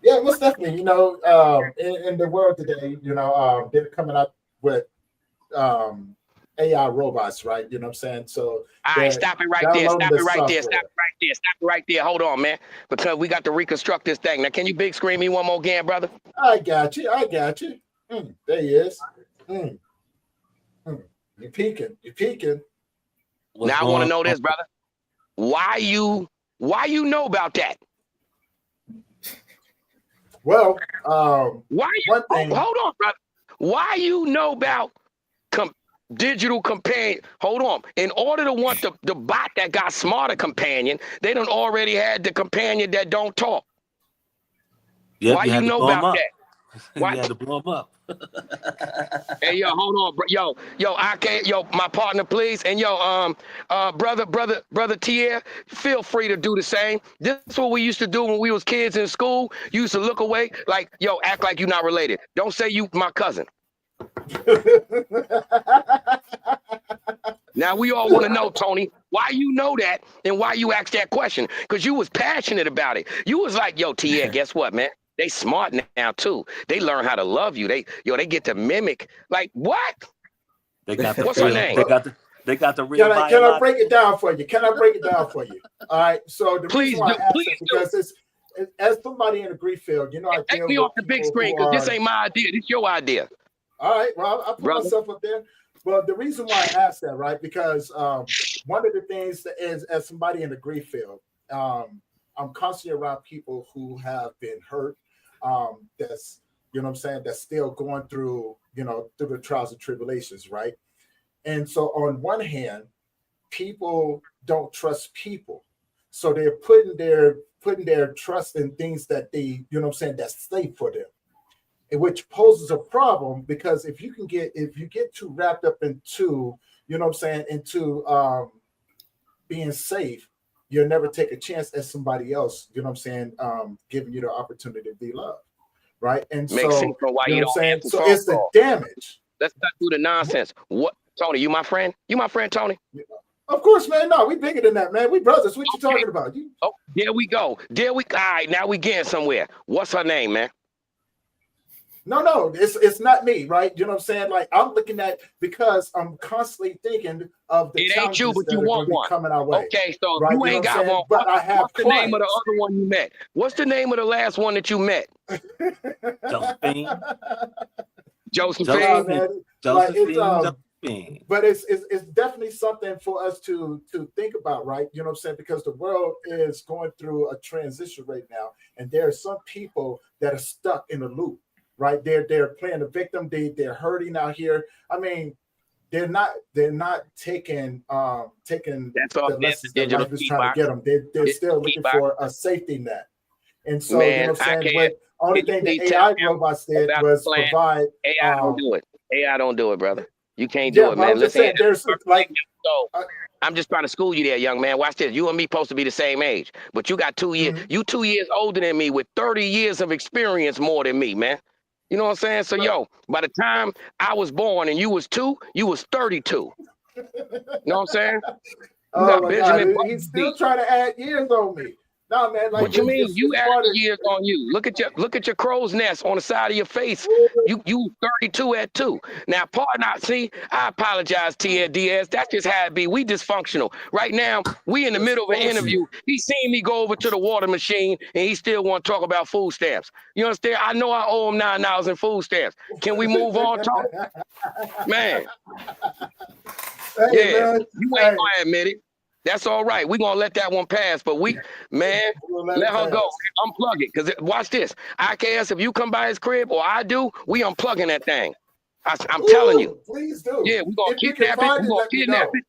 Speaker 11: Yeah, most definitely. In the world today, they're coming up with AI robots, right? You know what I'm saying? So
Speaker 12: all right, stop it right there. Hold on, man. Because we got to reconstruct this thing. Now, can you big screen me one more again, brother?
Speaker 11: I got you. There he is. You're peeking.
Speaker 12: Now I want to know this, brother. Why you know about that?
Speaker 11: Well,
Speaker 12: why you hold on, brother? Why you know about digital companion? Hold on. In order to want the bot that got smarter companion, they done already had the companion that don't talk.
Speaker 9: Yep,
Speaker 12: why you know about that?
Speaker 9: Why you had to blow him up?
Speaker 12: Hey, yo, hold on, bro. Yo, my partner, please. And brother Tierre, feel free to do the same. This is what we used to do when we was kids in school. You used to look away, like, yo, act like you're not related. Don't say you my cousin. Now we all want to know, Tony, why you know that and why you asked that question? Because you was passionate about it. You was like, yo, Tierre, guess what, man? They smart now too. They learn how to love you. They get to mimic. Like what?
Speaker 9: They got the
Speaker 12: what's her name?
Speaker 9: They got the real.
Speaker 11: Can I break it down for you? All right. So the reason why I asked it because it's as somebody in the grief field, I
Speaker 12: take me off the big screen because this ain't my idea. This your idea.
Speaker 11: All right. Well, I'll put myself up there. Well, the reason why I asked that, right? Because one of the things that is, as somebody in the grief field, I'm constantly around people who have been hurt. That's, that's still going through, through the trials and tribulations, right? And so on one hand, people don't trust people. So they're putting their trust in things that they, that's safe for them. Which poses a problem because if you get too wrapped up into, into being safe, you'll never take a chance at somebody else, giving you the opportunity to be loved. Right. And
Speaker 12: makes sense for why you know what I'm saying?
Speaker 11: So it's the damage.
Speaker 12: Let's cut through the nonsense. What, Tony, you my friend? You my friend, Tony?
Speaker 11: Of course, man. No, we bigger than that, man. We brothers. What you talking about?
Speaker 12: Oh, there we go. All right, now we getting somewhere. What's her name, man?
Speaker 11: No, it's not me, right? You know what I'm saying? Like I'm looking at because I'm constantly thinking of the
Speaker 12: it ain't you, but you want one
Speaker 11: coming our way.
Speaker 12: Okay, so
Speaker 11: right?
Speaker 12: you ain't got one.
Speaker 11: But I have.
Speaker 12: What's the name of the other one you met? What's the name of the last one that you met? Josephine.
Speaker 11: Man, but it's definitely something for us to think about, right? You know what I'm saying? Because the world is going through a transition right now, and there are some people that are stuck in a loop, right? They're playing the victim. They're hurting out here. I mean, they're not taking the lessons that life is trying to get them. They're still looking for a safety net. And so,
Speaker 12: man,
Speaker 11: you know what I'm saying? What only thing the AI robots did was provide.
Speaker 12: AI don't do it. AI don't do it, brother. You can't do it, man. Listen,
Speaker 11: there's like.
Speaker 12: I'm just trying to school you there, young man. Watch this. You and me supposed to be the same age, but you got 2 years. You 2 years older than me with 30 years of experience more than me, man. You know what I'm saying? So, yo, by the time I was born and you was 2, you was 32. You know what I'm saying?
Speaker 11: Oh my God. He's still trying to add years on me. No, man, like,
Speaker 12: what you mean? You added years on you. Look at your crow's nest on the side of your face. You 32 at 2. Now, see, I apologize, Tierre, Diaz. That's just how it be. We dysfunctional. Right now, we in the middle of an interview. He seen me go over to the water machine, and he still want to talk about food stamps. You understand? I know I owe him $9 in food stamps. Can we move on, talk? Man.
Speaker 11: Hey, man.
Speaker 12: You ain't gonna admit it. That's all right. We're going to let that one pass. But let her go. Unplug it. Because watch this. IKS, if you come by his crib or I do, we unplugging that thing. I'm telling you.
Speaker 11: Please do.
Speaker 12: Yeah, we're going to kidnap it. We're going to kidnap it.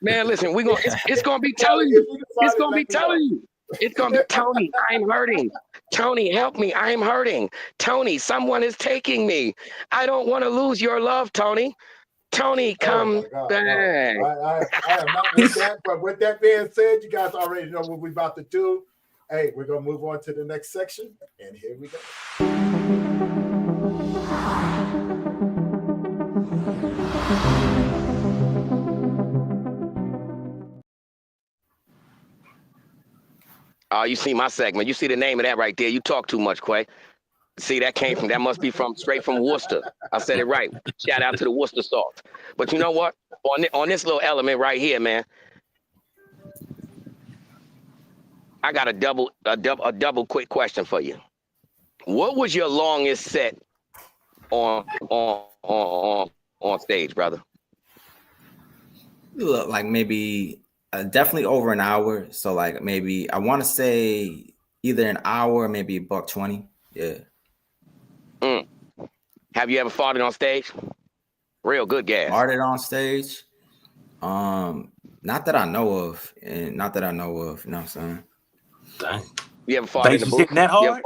Speaker 12: Man, listen, it's going to be telling you. It's going to be telling you. It's going to be, Tony, I'm hurting. Tony, help me. I'm hurting. Tony, someone is taking me. I don't want to lose your love, Tony. Tony, come back.
Speaker 11: No. I am not with that. But with that being said, you guys already know what we're about to do. Hey, we're going to move on to the next section. And here we go.
Speaker 12: Oh, you see my segment. You see the name of that right there. You talk too much, Quay. See, that must be straight from Worcester. I said it right. Shout out to the Worcester sauce. But you know what? On this little element right here, man, I got a double quick question for you. What was your longest set on stage, brother?
Speaker 10: Look, like maybe definitely over an hour. So like maybe I want to say either an hour or maybe $120. Yeah.
Speaker 12: Have you ever farted on stage? Real good gas.
Speaker 10: Farted on stage? Not that I know of. And not that I know of. You know what I'm saying?
Speaker 9: Dang.
Speaker 12: You ever farted in the booth?
Speaker 9: Hitting that hard?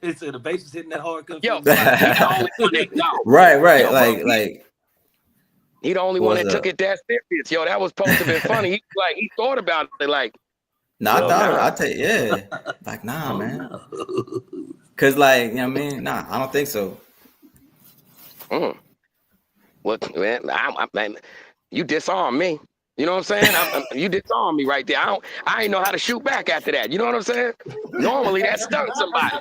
Speaker 12: It's
Speaker 9: the bass is hitting that hard.
Speaker 12: Yo, he's the only one that know.
Speaker 10: Right.
Speaker 12: Yo,
Speaker 10: like
Speaker 12: he the only one that took it that serious. Yo, that was supposed to be funny. He thought about it like.
Speaker 10: No, I tell you, yeah. Like, nah, man. Cause like, you know what I mean? Nah, I don't think so.
Speaker 12: What, man? You disarm me. You know what I'm saying? You disarm me right there. I ain't know how to shoot back after that. You know what I'm saying? Normally that stuns somebody.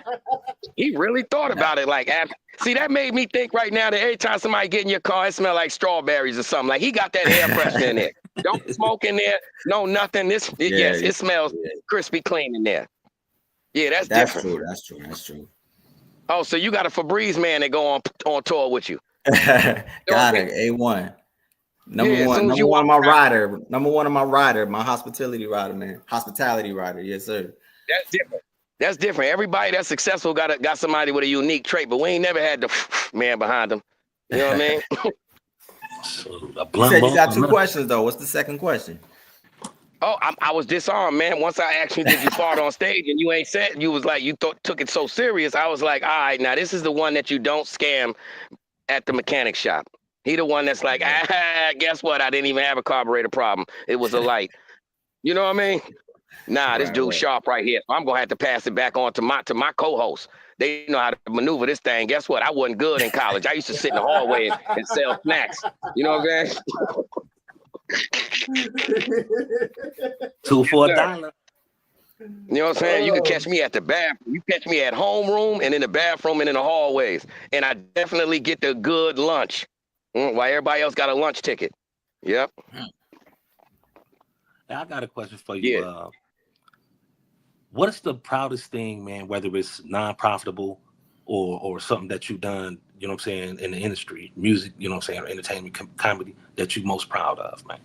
Speaker 12: He really thought about it. Like, see, that made me think right now that every time somebody get in your car, it smell like strawberries or something. Like he got that air freshener in there. Don't smoke in there. No, nothing. It smells crispy clean in there. Yeah, that's different.
Speaker 10: True. That's true.
Speaker 12: Oh, so you got a Febreze man that go on tour with you?
Speaker 10: Got it. A1. Number one of my rider. Number one of my rider. My hospitality rider, man. Hospitality rider. Yes, sir.
Speaker 12: That's different. That's different. Everybody that's successful got somebody with a unique trait, but we ain't never had the man behind them. You know what I mean?
Speaker 10: You said you got 2 questions though. What's the second question?
Speaker 12: Oh, I was disarmed, man. Once I asked you, did you fart on stage, and you ain't said, you was like, you took it so serious. I was like, all right, now this is the one that you don't scam at the mechanic shop. He the one that's like, guess what? I didn't even have a carburetor problem. It was a light. You know what I mean? Nah, this dude sharp right here. I'm gonna have to pass it back on to my co-host. They know how to maneuver this thing. Guess what? I wasn't good in college. I used to sit in the hallway and sell snacks. You know what I'm saying?
Speaker 9: 2 for $1.
Speaker 12: You know what I'm saying? You can catch me at the bathroom. You catch me at homeroom and in the bathroom and in the hallways. And I definitely get the good lunch. While everybody else got a lunch ticket. Yep.
Speaker 9: Now, I got a question for you.
Speaker 12: Yeah.
Speaker 9: What is the proudest thing, man, whether it's non-profitable or something that you've done, you know what I'm saying, in the industry, music, you know what I'm saying, entertainment, comedy that you most proud of, man?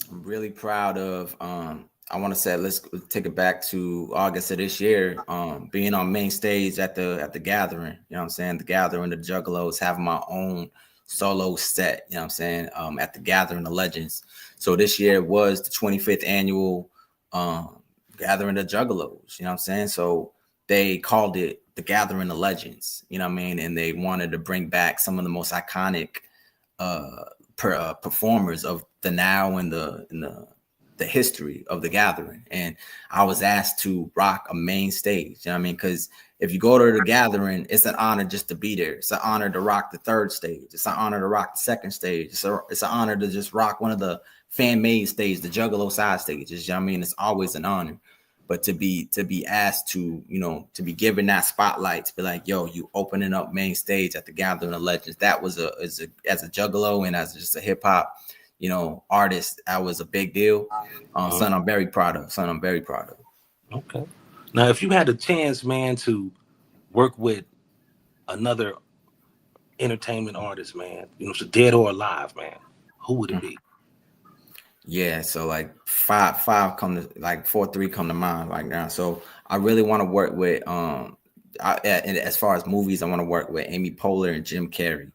Speaker 10: I'm really proud of, I want to say, let's take it back to August of this year, being on main stage at the Gathering, you know what I'm saying? The Gathering, the Juggalos, having my own solo set, you know what I'm saying? At the Gathering, the Legends. So this year was the 25th annual Gathering of Juggalos, you know what I'm saying? So they called it the Gathering of Legends, you know what I mean? And they wanted to bring back some of the most iconic performers of the now and the history of the Gathering. And I was asked to rock a main stage, you know what I mean? Because if you go to the Gathering, it's an honor just to be there. It's an honor to rock the third stage. It's an honor to rock the second stage. It's an honor to just rock one of the fan-made stages, the Juggalo side stages, you know what I mean? It's always an honor. But to be asked to, you know, to be given that spotlight, to be like, yo, you opening up main stage at the Gathering of Legends, that was as a Juggalo and as just a hip hop, you know, artist, that was a big deal. Son, I'm very proud of. Okay.
Speaker 9: Now, if you had a chance, man, to work with another entertainment artist, man, you know, so dead or alive, man, who would it be?
Speaker 10: Yeah, so like five come to like 4-3 come to mind right now. So I really want to work with and as far as movies, I want to work with Amy Poehler and Jim Carrey.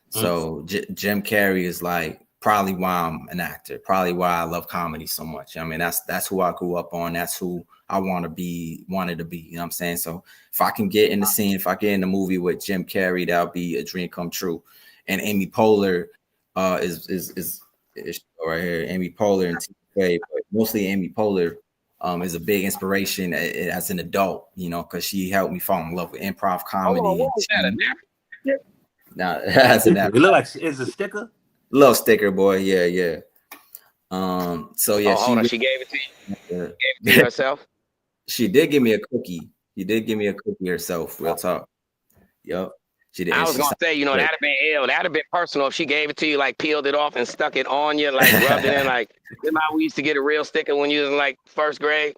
Speaker 10: So Jim Carrey is like probably why I'm an actor, probably why I love comedy so much. I mean, that's who I grew up on. That's who I wanted to be, you know what I'm saying? So if I can get in the scene, if I get in the movie with Jim Carrey, that'll be a dream come true. And Amy Poehler is right here, Amy Poehler and TK, but mostly Amy Poehler is a big inspiration as an adult, you know, because she helped me fall in love with improv comedy. Now, as an
Speaker 9: it look like it's a sticker.
Speaker 10: Little sticker, boy. Yeah. So yeah,
Speaker 12: she gave it to you. Gave it to herself.
Speaker 10: She did give me a cookie. She did give me a cookie herself. Real talk. Yep. She did.
Speaker 12: I was gonna say, you know, that'd have been ill. That'd have been personal if she gave it to you, like peeled it off and stuck it on you, like rubbed it in, like remember how we used to get a real sticker when you was in like first grade?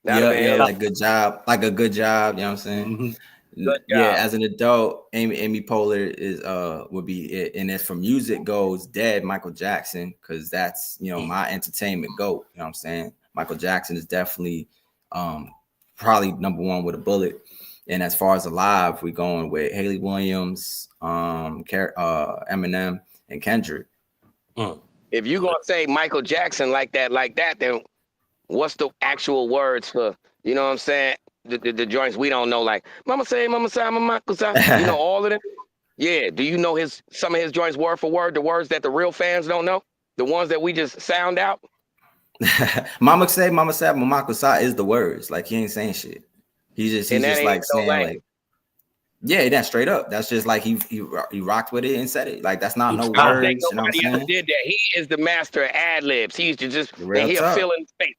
Speaker 10: Yeah, like good job, like a good job. You know what I'm saying? Yeah, as an adult, Amy Poehler is would be it, and as for music goes, dead Michael Jackson, because that's, you know, my entertainment GOAT. You know what I'm saying? Michael Jackson is definitely probably number one with a bullet. And as far as alive, we're going with Haley Williams, Eminem, and Kendrick.
Speaker 12: If you're gonna say Michael Jackson like that, then what's the actual words for, you know what I'm saying? The joints we don't know, like Mama say, Mama Michael say, you know, all of them. Yeah. Do you know some of his joints word for word, the words that the real fans don't know? The ones that we just sound out?
Speaker 10: Mama say, Mama say is the words. Like he ain't saying shit. He's just like saying like, yeah, that's straight up. That's just like he rocked with it and said it. Like that's not no words. I think
Speaker 12: nobody ever did that. He is the master of ad libs. He used to just he'll fill in space.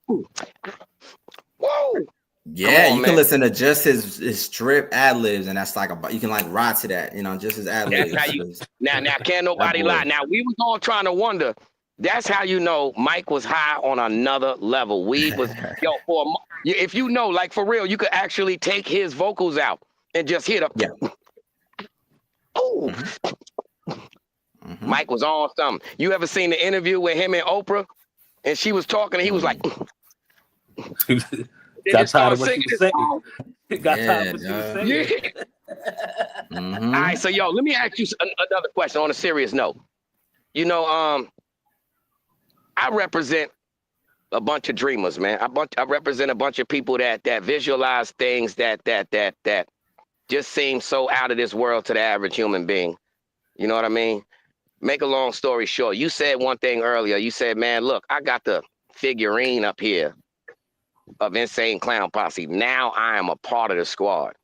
Speaker 12: Whoa.
Speaker 10: Yeah, you can listen to just his strip ad libs, and that's like you can like ride to that, you know, just his ad libs.
Speaker 12: That's how you now can't nobody lie. Now we was all trying to wonder. That's how you know Mike was high on another level. We was if you know, like for real, you could actually take his vocals out and just hit up. Yeah. Oh, Mike was on something. You ever seen the interview with him and Oprah, and she was talking, and he was like,
Speaker 9: got tired of what she was saying. Got tired of what she was saying.
Speaker 12: All right, so let me ask you another question on a serious note. You know, I represent a bunch of dreamers, man. I represent a bunch of people that visualize things that just seem so out of this world to the average human being. You know what I mean? Make a long story short, you said one thing earlier. You said, man, look, I got the figurine up here of Insane Clown Posse. Now I am a part of the squad.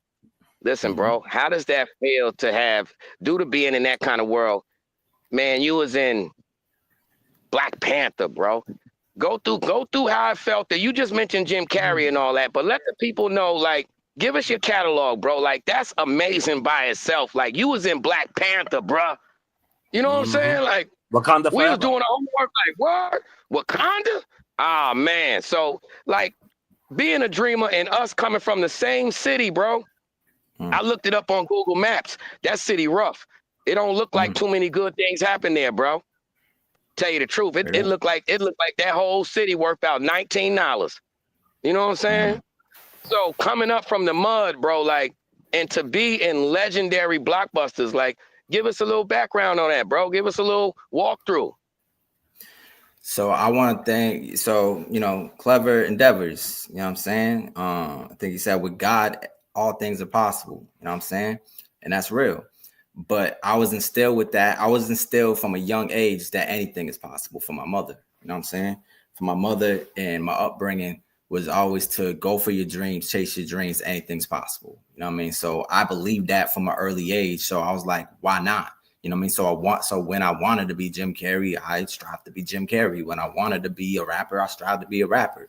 Speaker 12: Listen, bro, how does that feel to have, due to being in that kind of world, man, you was in Black Panther, bro. Go through how I felt that you just mentioned Jim Carrey and all that, but let the people know, like, give us your catalog, bro. Like, that's amazing by itself. Like, you was in Black Panther, bro. You know what I'm saying? Like,
Speaker 9: Wakanda
Speaker 12: we was doing our homework, like, what? Wakanda? Ah, man. So, like, being a dreamer and us coming from the same city, bro, I looked it up on Google Maps. That city rough. It don't look like too many good things happen there, bro. Tell you the truth, it looked like that whole city worth out $19. You know what I'm saying? So coming up from the mud, bro, like, and to be in legendary blockbusters, like, give us a little background on that, bro. Give us a little walkthrough.
Speaker 10: So I want to thank, clever endeavors, you know what I'm saying? I think he said with God, all things are possible, you know what I'm saying? And that's real. But I was instilled with that. I was instilled from a young age that anything is possible for my mother. You know what I'm saying? For my mother, and my upbringing was always to go for your dreams, chase your dreams. Anything's possible. You know what I mean? So I believed that from an early age. So I was like, why not? You know what I mean? So when I wanted to be Jim Carrey, I strived to be Jim Carrey. When I wanted to be a rapper, I strived to be a rapper.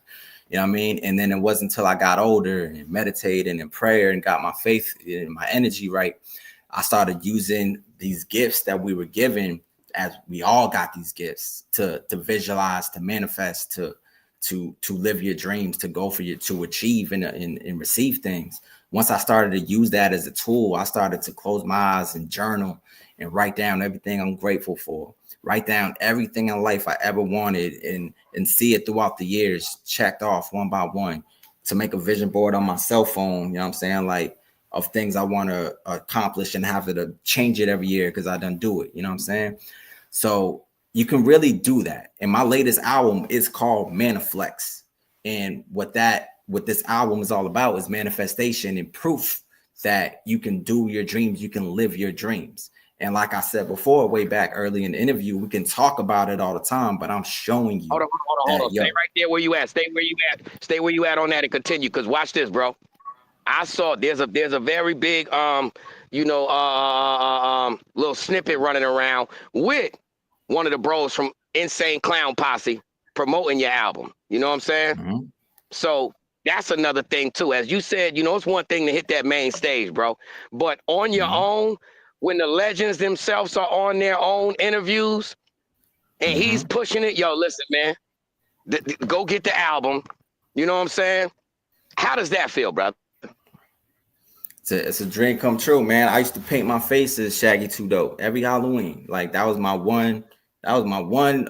Speaker 10: You know what I mean? And then it wasn't until I got older and meditated and prayer and got my faith and my energy right, I started using these gifts that we were given, as we all got these gifts, to visualize, to manifest, to live your dreams, to go for to achieve and receive things. Once I started to use that as a tool, I started to close my eyes and journal and write down everything I'm grateful for. Write down everything in life I ever wanted and see it throughout the years, checked off one by one, to make a vision board on my cell phone, you know what I'm saying? Like, of things I want to accomplish and have to change it every year because I done do it. You know what I'm saying? So you can really do that. And my latest album is called Maniflex. And what this album is all about is manifestation and proof that you can do your dreams. You can live your dreams. And like I said before, way back early in the interview, we can talk about it all the time, but I'm showing you.
Speaker 12: Hold on. Stay right there where you at. Stay where you at on that and continue. Because watch this, bro. I saw there's a very big little snippet running around with one of the bros from Insane Clown Posse promoting your album. You know what I'm saying? So that's another thing too. As you said, it's one thing to hit that main stage, bro. But on your own, when the legends themselves are on their own interviews and he's pushing it, yo, listen, man, go get the album. You know what I'm saying? How does that feel, brother?
Speaker 10: It's a dream come true, man. I used to paint my face as Shaggy 2 Dope every Halloween. Like that was my one Halloween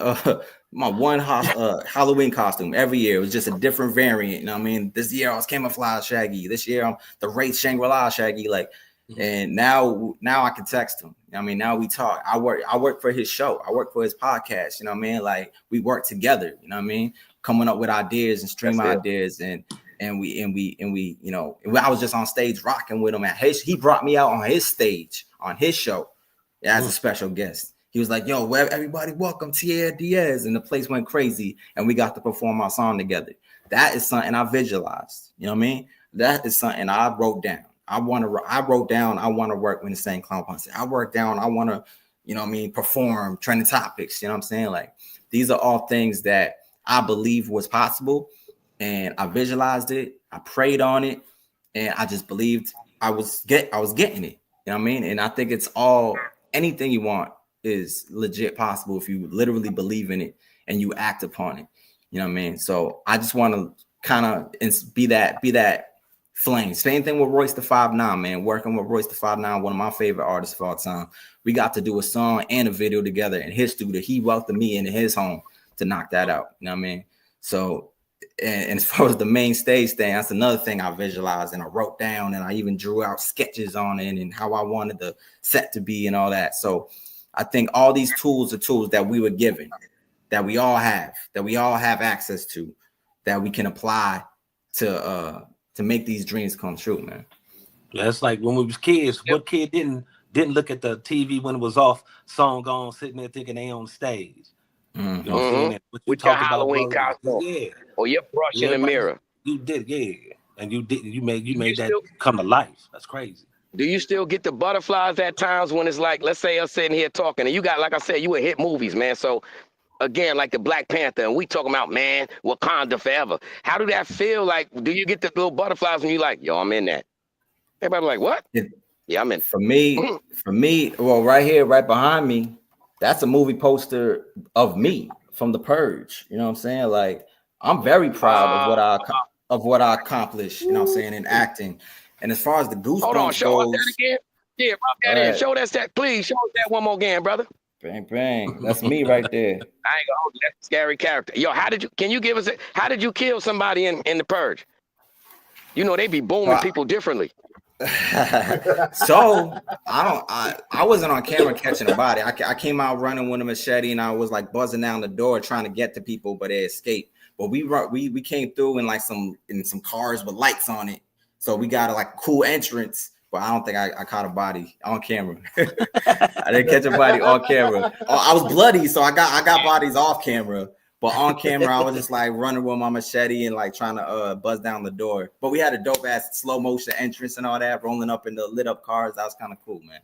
Speaker 10: costume every year. It was just a different variant. You know what I mean? This year I was camouflage Shaggy. This year I'm the Wraith Shangri-La Shaggy. Like, and now I can text him. You know what I mean? Now we talk. I work for his show. I work for his podcast. You know what I mean? Like we work together. You know what I mean? Coming up with ideas and stream ideas and I was just on stage rocking with him he brought me out on his stage on his show as a special guest. He was like, yo, everybody welcome Tierre Diaz, and the place went crazy and we got to perform our song together. That is something I visualized. You know what I mean? That is something I wrote down. I wrote down I want to work with the same Clown Posse. I wrote down I want to, perform trending topics. You know what I'm saying? Like these are all things that I believe was possible. And I visualized it, I prayed on it, and I just believed I was getting it. You know what I mean? And I think it's anything you want is legit possible if you literally believe in it and you act upon it. You know what I mean? So I just want to kind of be that flame. Same thing with Royce the 5'9", man. Working with Royce the 5'9", one of my favorite artists of all time. We got to do a song and a video together in his studio. He welcomed me into his home to knock that out. You know what I mean? So and as far as the main stage thing, that's another thing I visualized and I wrote down, and I even drew out sketches on it and how I wanted the set to be and all that. So I think all these tools are tools that we were given, that we all have access to, that we can apply to make these dreams come true, man.
Speaker 9: Yeah, it's like when we was kids, what kid didn't look at the TV when it was off, song on, sitting there thinking they on stage. You know what I'm saying?
Speaker 12: With your Halloween costume, or your brush in the mirror.
Speaker 9: You did, and you made that come to life. That's crazy.
Speaker 12: Do you still get the butterflies at times when it's like, let's say us sitting here talking, and you got, like I said, you would hit movies, man. So again, like the Black Panther, and we talking about, man, Wakanda forever. How do that feel? Like, do you get the little butterflies when you like, yo, I'm in that? Everybody like, what? Yeah, I'm in.
Speaker 10: For me, well, right here, right behind me, that's a movie poster of me from The Purge. You know what I'm saying? Like, I'm very proud of what I accomplished, you know what I'm saying, in acting. And as far as the Goosebumps
Speaker 12: Hold on, show us
Speaker 10: goes,
Speaker 12: that again. Yeah, rub that in. Show us that, please. Show us that one more again, brother.
Speaker 10: bang, bang. That's me right there.
Speaker 12: I ain't gonna hold you. That's a scary character. Yo, can you give us how did you kill somebody in the Purge? You know, they be booming people differently.
Speaker 10: So I wasn't on camera catching a body. I came out running with a machete and I was like buzzing down the door trying to get to people, but they escaped. But we came through in some cars with lights on it. So we got a cool entrance, but I don't think I caught a body on camera. I didn't catch a body on camera. I was bloody, so I got bodies off camera. But on camera, I was just running with my machete and trying to buzz down the door. But we had a dope ass slow motion entrance and all that, rolling up in the lit up cars. That was kind of cool, man.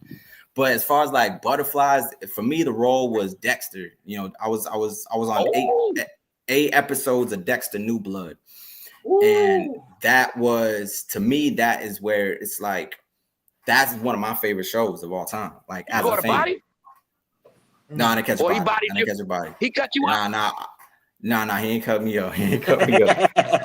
Speaker 10: But as far as butterflies, for me the role was Dexter. You know, I was on eight episodes of Dexter New Blood, and that was, to me, that is where it's that's one of my favorite shows of all time. As a fan.
Speaker 12: Body?
Speaker 10: No, I didn't catch a body. I didn't catch a body.
Speaker 12: He cut you out?
Speaker 10: Nah, he ain't cut me up.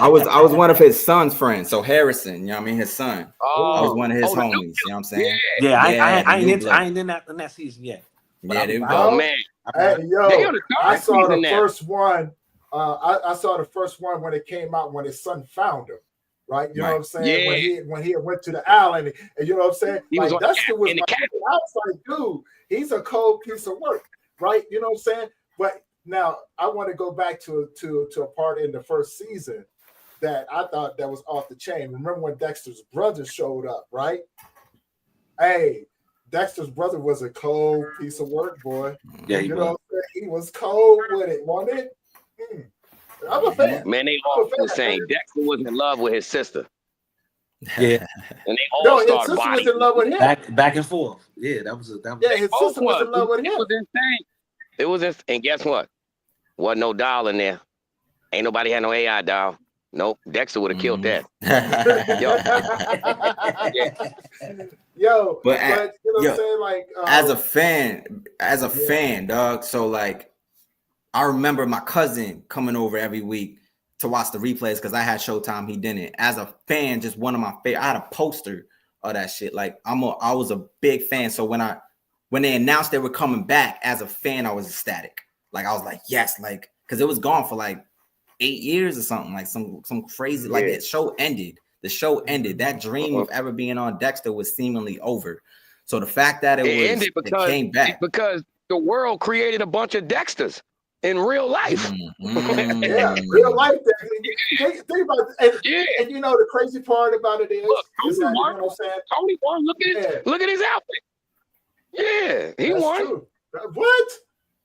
Speaker 10: I was one of his son's friends. So Harrison, you know what I mean? His son. I was one of his homies. You know what I'm saying?
Speaker 9: Yeah, I ain't in that season yet.
Speaker 10: Yeah, they
Speaker 12: oh man.
Speaker 11: Hey, yo, I saw the first one. I saw the first one when it came out when his son found him. Right, you know what I'm saying?
Speaker 12: Yeah.
Speaker 11: When he went to the island, and you know what I'm saying?
Speaker 12: He was
Speaker 11: Dexter was
Speaker 12: in the cabin.
Speaker 11: I was like, dude, he's a cold piece of work, right? You know what I'm saying? But now I want to go back to a part in the first season that I thought that was off the chain. Remember when Dexter's brother showed up, right? Hey, Dexter's brother was a cold piece of work, boy.
Speaker 9: Yeah,
Speaker 11: you know what I'm saying? He was cold with it, wasn't it? I'm a fan.
Speaker 12: Man, they all the same. Dexter was in love with his sister.
Speaker 9: Yeah,
Speaker 12: and they all
Speaker 11: his sister was in love with him.
Speaker 9: Back and forth. Yeah, that was.
Speaker 11: Yeah, his sister was in love with him.
Speaker 12: It was insane. It was insane. And guess what? Wasn't no doll in there. Ain't nobody had no AI doll. Nope. Dexter would have killed that.
Speaker 11: Yo,
Speaker 10: but
Speaker 11: you know what I'm saying?
Speaker 10: as a fan, dog. So I remember my cousin coming over every week to watch the replays because I had Showtime, he didn't. As a fan, just one of my favorite. I had a poster of that shit. I was a big fan. So when they announced they were coming back, as a fan, I was ecstatic. I was like, yes, because it was gone for 8 years or something, some crazy. The show ended. The show ended. That dream of ever being on Dexter was seemingly over. So the fact that it
Speaker 12: ended because it came back because the world created a bunch of Dexters. In real life.
Speaker 11: Yeah, real life. Think about it. And you know the crazy part about it is,
Speaker 12: Tony won. Look at his outfit. Yeah, he won.
Speaker 11: True. What?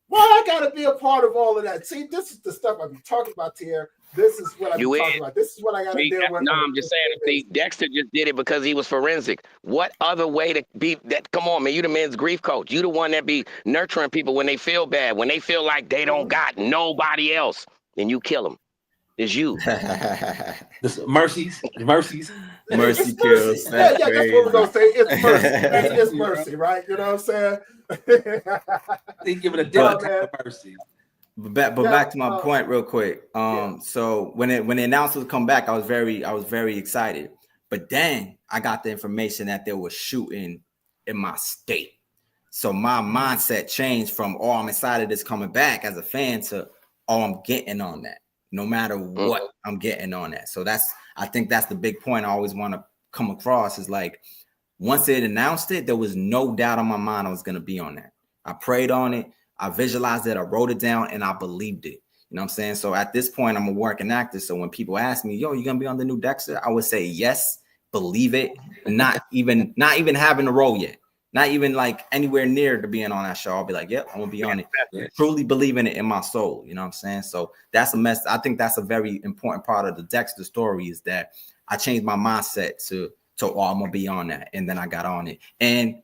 Speaker 11: Why I gotta be a part of all of that? See, this is the stuff I be talking about, Tierre. This is what I be talking about. This is what I gotta deal with.
Speaker 12: No, I'm just saying. See, Dexter just did it because he was forensic. What other way to be that? Come on, man. You the men's grief coach. You the one that be nurturing people when they feel bad, when they feel like they don't got nobody else, and you kill them. It's you.
Speaker 9: Mercies.
Speaker 10: Mercy kills.
Speaker 11: Yeah, that's what we're gonna say. It's mercy. It's mercy, right? You know what I'm saying?
Speaker 9: They give it a different type of mercy.
Speaker 10: But back to my point real quick. So when they announced it would come back, I was very excited. But then I got the information that they were shooting in my state. So my mindset changed from, oh, I'm excited it's coming back as a fan to, oh, I'm getting on that. No matter what, I'm getting on that. So I think that's the big point I always want to come across is once they announced it, there was no doubt on my mind I was going to be on that. I prayed on it. I visualized it. I wrote it down and I believed it. You know what I'm saying? So at this point, I'm a working actor. So when people ask me, yo, you going to be on the new Dexter? I would say, yes, believe it. Not even having a role yet. Not even anywhere near to being on that show. I'll be like, yep, I'm gonna be on it. Truly believing it in my soul. You know what I'm saying? So that's a mess. I think that's a very important part of the Dexter story is that I changed my mindset to oh, I'm gonna be on that. And then I got on it. And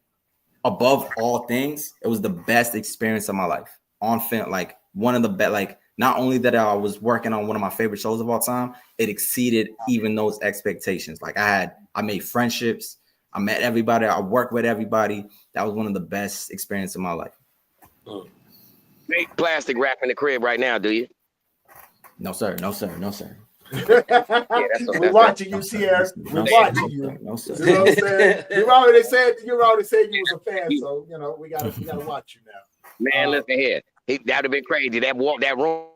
Speaker 10: above all things, it was the best experience of my life. On film, one of the best, not only that I was working on one of my favorite shows of all time, it exceeded even those expectations. I made friendships. I met everybody. I worked with everybody. That was one of the best experiences of my life.
Speaker 12: Make plastic wrap in the crib right now, do you?
Speaker 10: No, sir. No, sir. No, sir.
Speaker 11: We're watching you, Tierre. We're watching you.
Speaker 10: No, sir.
Speaker 11: You know what I'm saying? You already said you was a fan, so you know we gotta watch you now.
Speaker 12: Man, listen here. That'd have been crazy. That room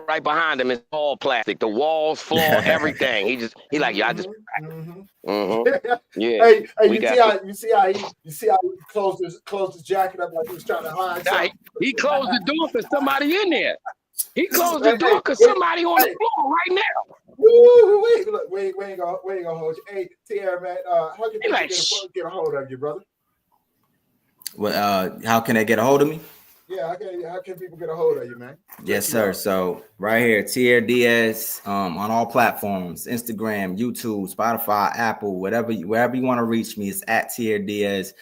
Speaker 12: right behind him is all plastic. The walls, floor, everything. He like, yeah, I just. Yeah.
Speaker 11: Hey, you see how he closed his jacket up like he was trying to hide something?
Speaker 12: He closed the door for somebody in there. He closed the door because somebody on the floor right now.
Speaker 11: Wait, look, we ain't gonna hold you. Hey, Tierre, man, how can people get a hold of you, brother?
Speaker 10: Well, how can they get a hold of me?
Speaker 11: Yeah, how can people get a hold of you, man?
Speaker 10: Yes, sir. So right here, Tierre Diaz, on all platforms, Instagram, YouTube, Spotify, Apple, wherever you want to reach me, it's at Tierre Diaz.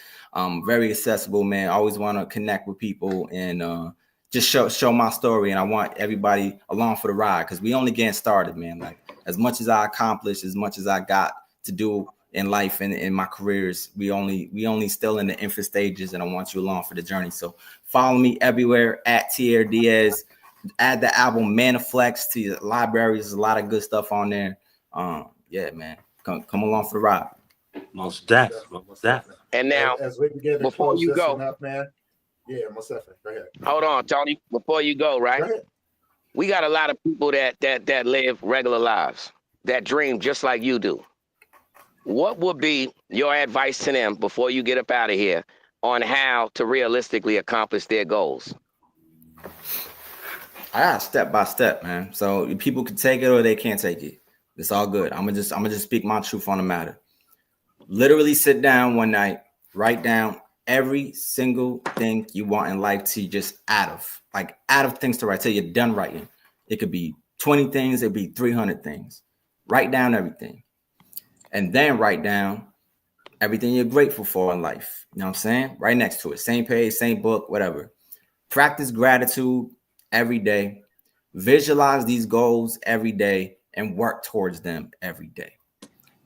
Speaker 10: Very accessible, man. Always want to connect with people and just show my story. And I want everybody along for the ride because we only getting started, man. Like as much as I accomplished, as much as I got to do in life and in my careers, we only still in the infant stages, and I want you along for the journey. So follow me everywhere at Tierre Diaz. Add the album Maniflex to your library. There's a lot of good stuff on there. Yeah, man, come along for the ride.
Speaker 9: Most definitely.
Speaker 12: And now,
Speaker 11: as we begin to
Speaker 12: before you go,
Speaker 11: up, man. Yeah, most definitely. Go ahead.
Speaker 12: Hold on, Tony. Before you go, right?
Speaker 11: Go ahead.
Speaker 12: We got a lot of people that live regular lives, that dream just like you do. What would be your advice to them before you get up out of here on how to realistically accomplish their goals?
Speaker 10: I got step by step, man. So people can take it or they can't take it. It's all good. I'm gonna just speak my truth on the matter. Literally sit down one night, write down every single thing you want in life to just out of things to write till you're done writing. It could be 20 things, it'd be 300 things. Write down everything. And then write down everything you're grateful for in life. You know what I'm saying? Right next to it. Same page, same book, whatever. Practice gratitude every day. Visualize these goals every day and work towards them every day.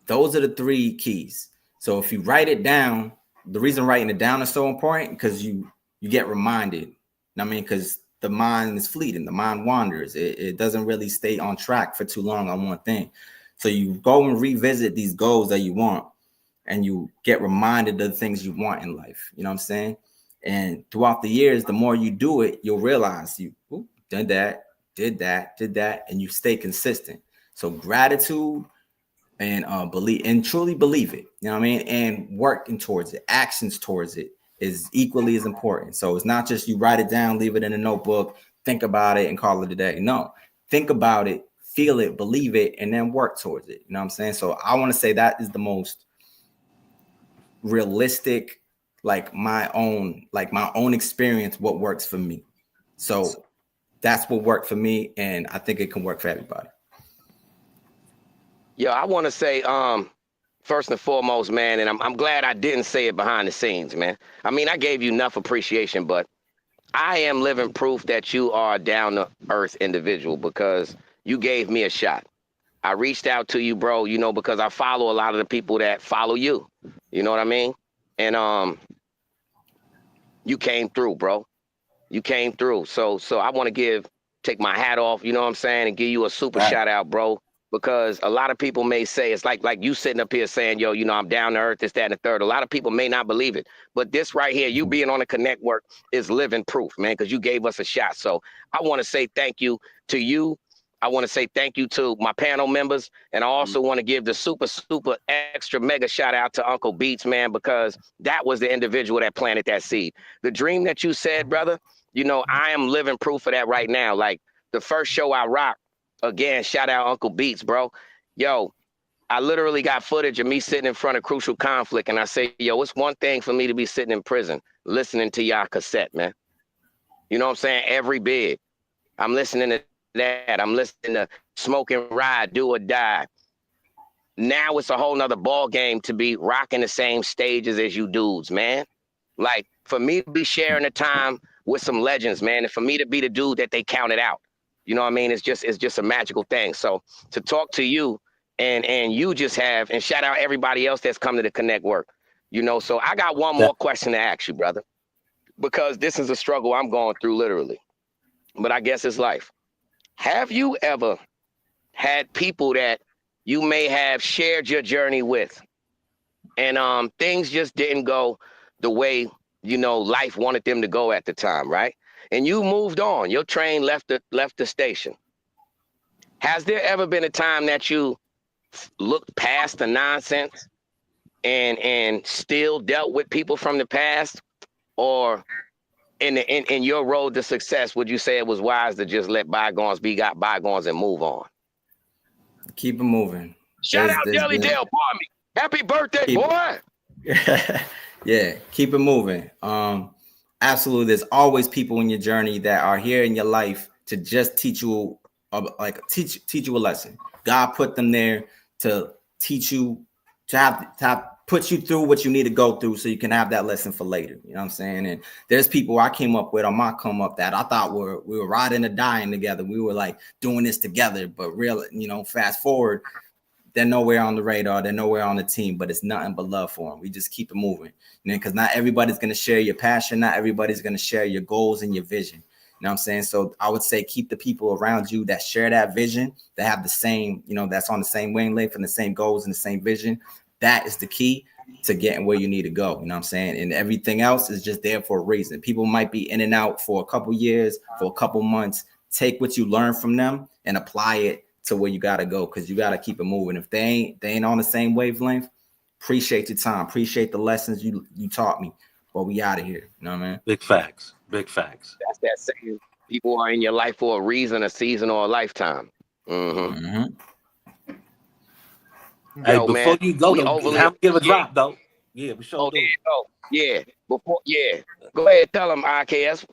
Speaker 10: Those are the 3 keys. So if you write it down, the reason writing it down is so important because you get reminded. You know what I mean? Because the mind is fleeting. The mind wanders. It doesn't really stay on track for too long on one thing. So you go and revisit these goals that you want and you get reminded of the things you want in life. You know what I'm saying? And throughout the years, the more you do it, you'll realize you did that, and you stay consistent. So gratitude and believe and truly believe it. You know what I mean? And working towards it, actions towards it is equally as important. So it's not just you write it down, leave it in a notebook, think about it and call it a day. No, think about it. Feel it, believe it, and then work towards it. You know what I'm saying? So I want to say that is the most realistic, like my own experience, what works for me. So that's what worked for me, and I think it can work for everybody.
Speaker 12: Yo, I want to say, first and foremost, man, and I'm glad I didn't say it behind the scenes, man. I mean, I gave you enough appreciation, but I am living proof that you are a down-to-earth individual because you gave me a shot. I reached out to you, bro, you know, because I follow a lot of the people that follow you. You know what I mean? And you came through, bro. You came through. So I want to take my hat off, you know what I'm saying, and give you a super shout out, bro. Because a lot of people may say, it's like you sitting up here saying, yo, you know, I'm down to earth, this, that, and the third. A lot of people may not believe it. But this right here, you being on the CONNECTWORK is living proof, man, because you gave us a shot. So I want to say thank you to you. I want to say thank you to my panel members. And I also want to give the super extra mega shout out to Uncle Beats, man, because that was the individual that planted that seed. The dream that you said, brother, you know, I am living proof of that right now. Like the first show I rocked, again, shout out Uncle Beats, bro. Yo, I literally got footage of me sitting in front of Crucial Conflict. And I say, yo, it's one thing for me to be sitting in prison, listening to y'all cassette, man. You know what I'm saying? Every bid. I'm listening to that. I'm listening to Smoke and Ride, Do or Die. Now it's a whole nother ball game to be rocking the same stages as you dudes, man. Like for me to be sharing the time with some legends, man, and for me to be the dude that they counted out. You know what I mean? It's just a magical thing. So to talk to you and you just have, and shout out everybody else that's come to the CONNECTWORK, you know, so I got one more question to ask you, brother, because this is a struggle I'm going through literally, but I guess it's life. Have you ever had people that you may have shared your journey with, and things just didn't go the way life wanted them to go at the time, right? And you moved on. Your train left the station. Has there ever been a time that you looked past the nonsense and still dealt with people from the past? Or in your road to success, would you say it was wise to just let bygones be bygones and move on?
Speaker 10: Keep it moving.
Speaker 12: Shout out Deli Dale, pardon me. Happy birthday, boy.
Speaker 10: Yeah, keep it moving. Absolutely. There's always people in your journey that are here in your life to just teach you, teach you a lesson. God put them there to teach you, to have put you through what you need to go through so you can have that lesson for later. You know what I'm saying? And there's people I came up with on my come up that I thought we were riding or dying together. We were like doing this together, but fast forward, they're nowhere on the radar. They're nowhere on the team, but it's nothing but love for them. We just keep it moving, because not everybody's going to share your passion. Not everybody's going to share your goals and your vision. You know what I'm saying? So I would say keep the people around you that share that vision, that have the same, that's on the same wavelength and the same goals and the same vision. That is the key to getting where you need to go. You know what I'm saying? And everything else is just there for a reason. People might be in and out for a couple years, for a couple months. Take what you learn from them and apply it to where you got to go, because you got to keep it moving. If they ain't on the same wavelength, appreciate your time. Appreciate the lessons you taught me. But we out of here. You know what I mean?
Speaker 9: Big facts. Big facts.
Speaker 12: That's that saying. People are in your life for a reason, a season, or a lifetime. Mm-hmm.
Speaker 10: Mm-hmm.
Speaker 9: Hey,
Speaker 12: Yo,
Speaker 9: before
Speaker 12: man,
Speaker 9: you go, give a drop, though. Yeah, we sure do.
Speaker 12: Yeah. Go ahead, tell them, IKS.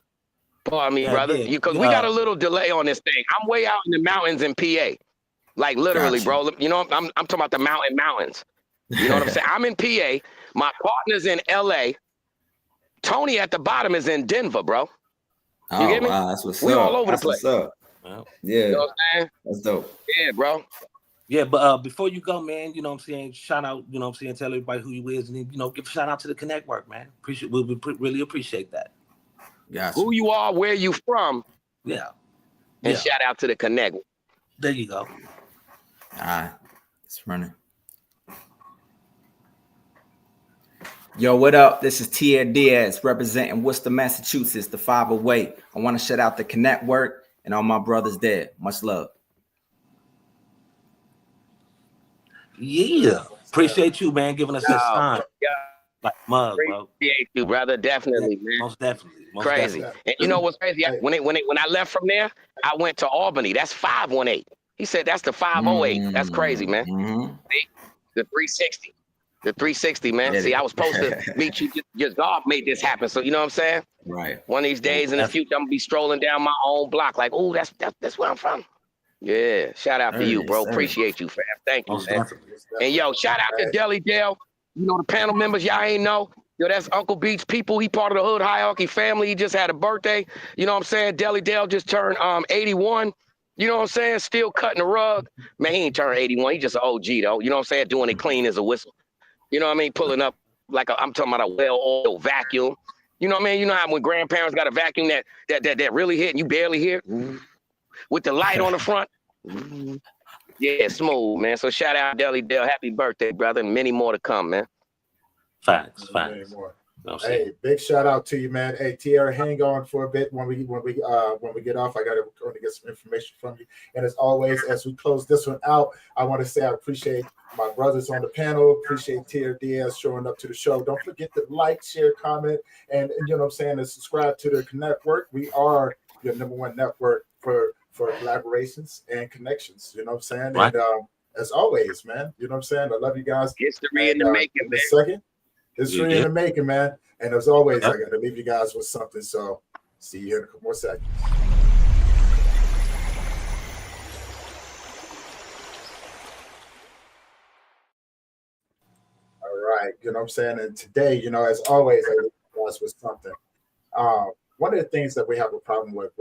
Speaker 12: Pardon me, brother. Because we got a little delay on this thing. I'm way out in the mountains in PA. Like literally, bro. I'm talking about the mountains. You know what I'm saying? I'm in PA. My partner's in LA. Tony at the bottom is in Denver, bro. You get me?
Speaker 10: Wow, that's what's
Speaker 12: we
Speaker 10: up.
Speaker 12: all over
Speaker 10: That's
Speaker 12: the place.
Speaker 10: What's up. Well, yeah.
Speaker 12: You know what I'm saying?
Speaker 10: That's dope.
Speaker 12: Yeah, bro.
Speaker 9: Yeah, but before you go, man, you know what I'm saying? Shout out, you know what I'm saying? Tell everybody who you is, and give a shout out to the CONNECTWORK, man. We really appreciate that.
Speaker 10: Gotcha.
Speaker 12: Who you are, where you from.
Speaker 9: Yeah.
Speaker 12: And shout out to the CONNECTWORK.
Speaker 9: There you go.
Speaker 10: All right. It's running. Yo, what up? This is Tierre Diaz representing Worcester, Massachusetts, the 508. I want to shout out the CONNECTWORK and all my brothers there. Much love.
Speaker 9: Yeah. Appreciate you, man, giving us this time. Like mug, bro.
Speaker 12: Appreciate you, brother. Definitely, man.
Speaker 9: Most definitely.
Speaker 12: Crazy. And you know what's crazy? When I left from there, I went to Albany. That's 518. He said that's the 508. That's crazy, man.
Speaker 10: Mm-hmm.
Speaker 12: The 360. The 360, man. See, I was supposed to meet you. Just God made this happen. So you know what I'm saying?
Speaker 10: Right.
Speaker 12: One of these days in the future, I'm gonna be strolling down my own block, like, oh, that's where I'm from. Yeah. Shout out to you, bro. Appreciate you, fam. Thank you, man. And yo, shout out to Deli Dale. You know the panel members, y'all ain't know. Yo, that's Uncle Beats people. He part of the Hood Hierarchy family. He just had a birthday. You know what I'm saying? Deli Dale just turned 81. You know what I'm saying? Still cutting the rug. Man, he ain't turned 81. He just an OG though. You know what I'm saying? Doing it clean as a whistle. You know what I mean? Pulling up like I'm talking about a well-oiled vacuum. You know what I mean? You know how when grandparents got a vacuum that really hit and you barely hear with the light on the front. Yeah, smooth, man. So shout out Deli Dale. Happy birthday, brother. And many more to come, man.
Speaker 9: Facts.
Speaker 11: Hey, big shout out to you, man. Hey, Tierre, hang on for a bit when we get off. I got to get some information from you. And as always, as we close this one out, I want to say I appreciate my brothers on the panel. Appreciate Tierre Diaz showing up to the show. Don't forget to like, share, comment, and you know what I'm saying, and subscribe to the CONNECTWORK. We are your #1 network for collaborations and connections. You know what I'm saying? Right. And as always, man, you know what I'm saying? I love you guys.
Speaker 12: History in the making, man.
Speaker 11: Second. History in the making, man. And as always, I got to leave you guys with something. So see you in a couple more seconds. All right. You know what I'm saying? And today, you know, as always, I leave you guys with something. One of the things that we have a problem with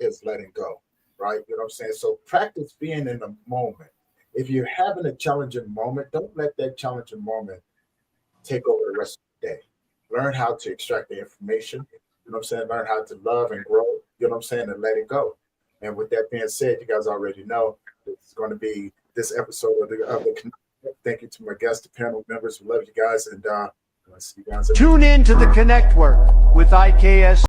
Speaker 11: is letting go, right? You know what I'm saying? So practice being in the moment. If you're having a challenging moment, don't let that challenging moment take over the rest of the day. Learn how to extract the information. You know what I'm saying? Learn how to love and grow. You know what I'm saying? And let it go. And with that being said, you guys already know this is going to be this episode of the Connect. Thank you to my guests, the panel members. We love you guys, and I'll see you guys.
Speaker 1: Tune in to the Connect Work with IKS.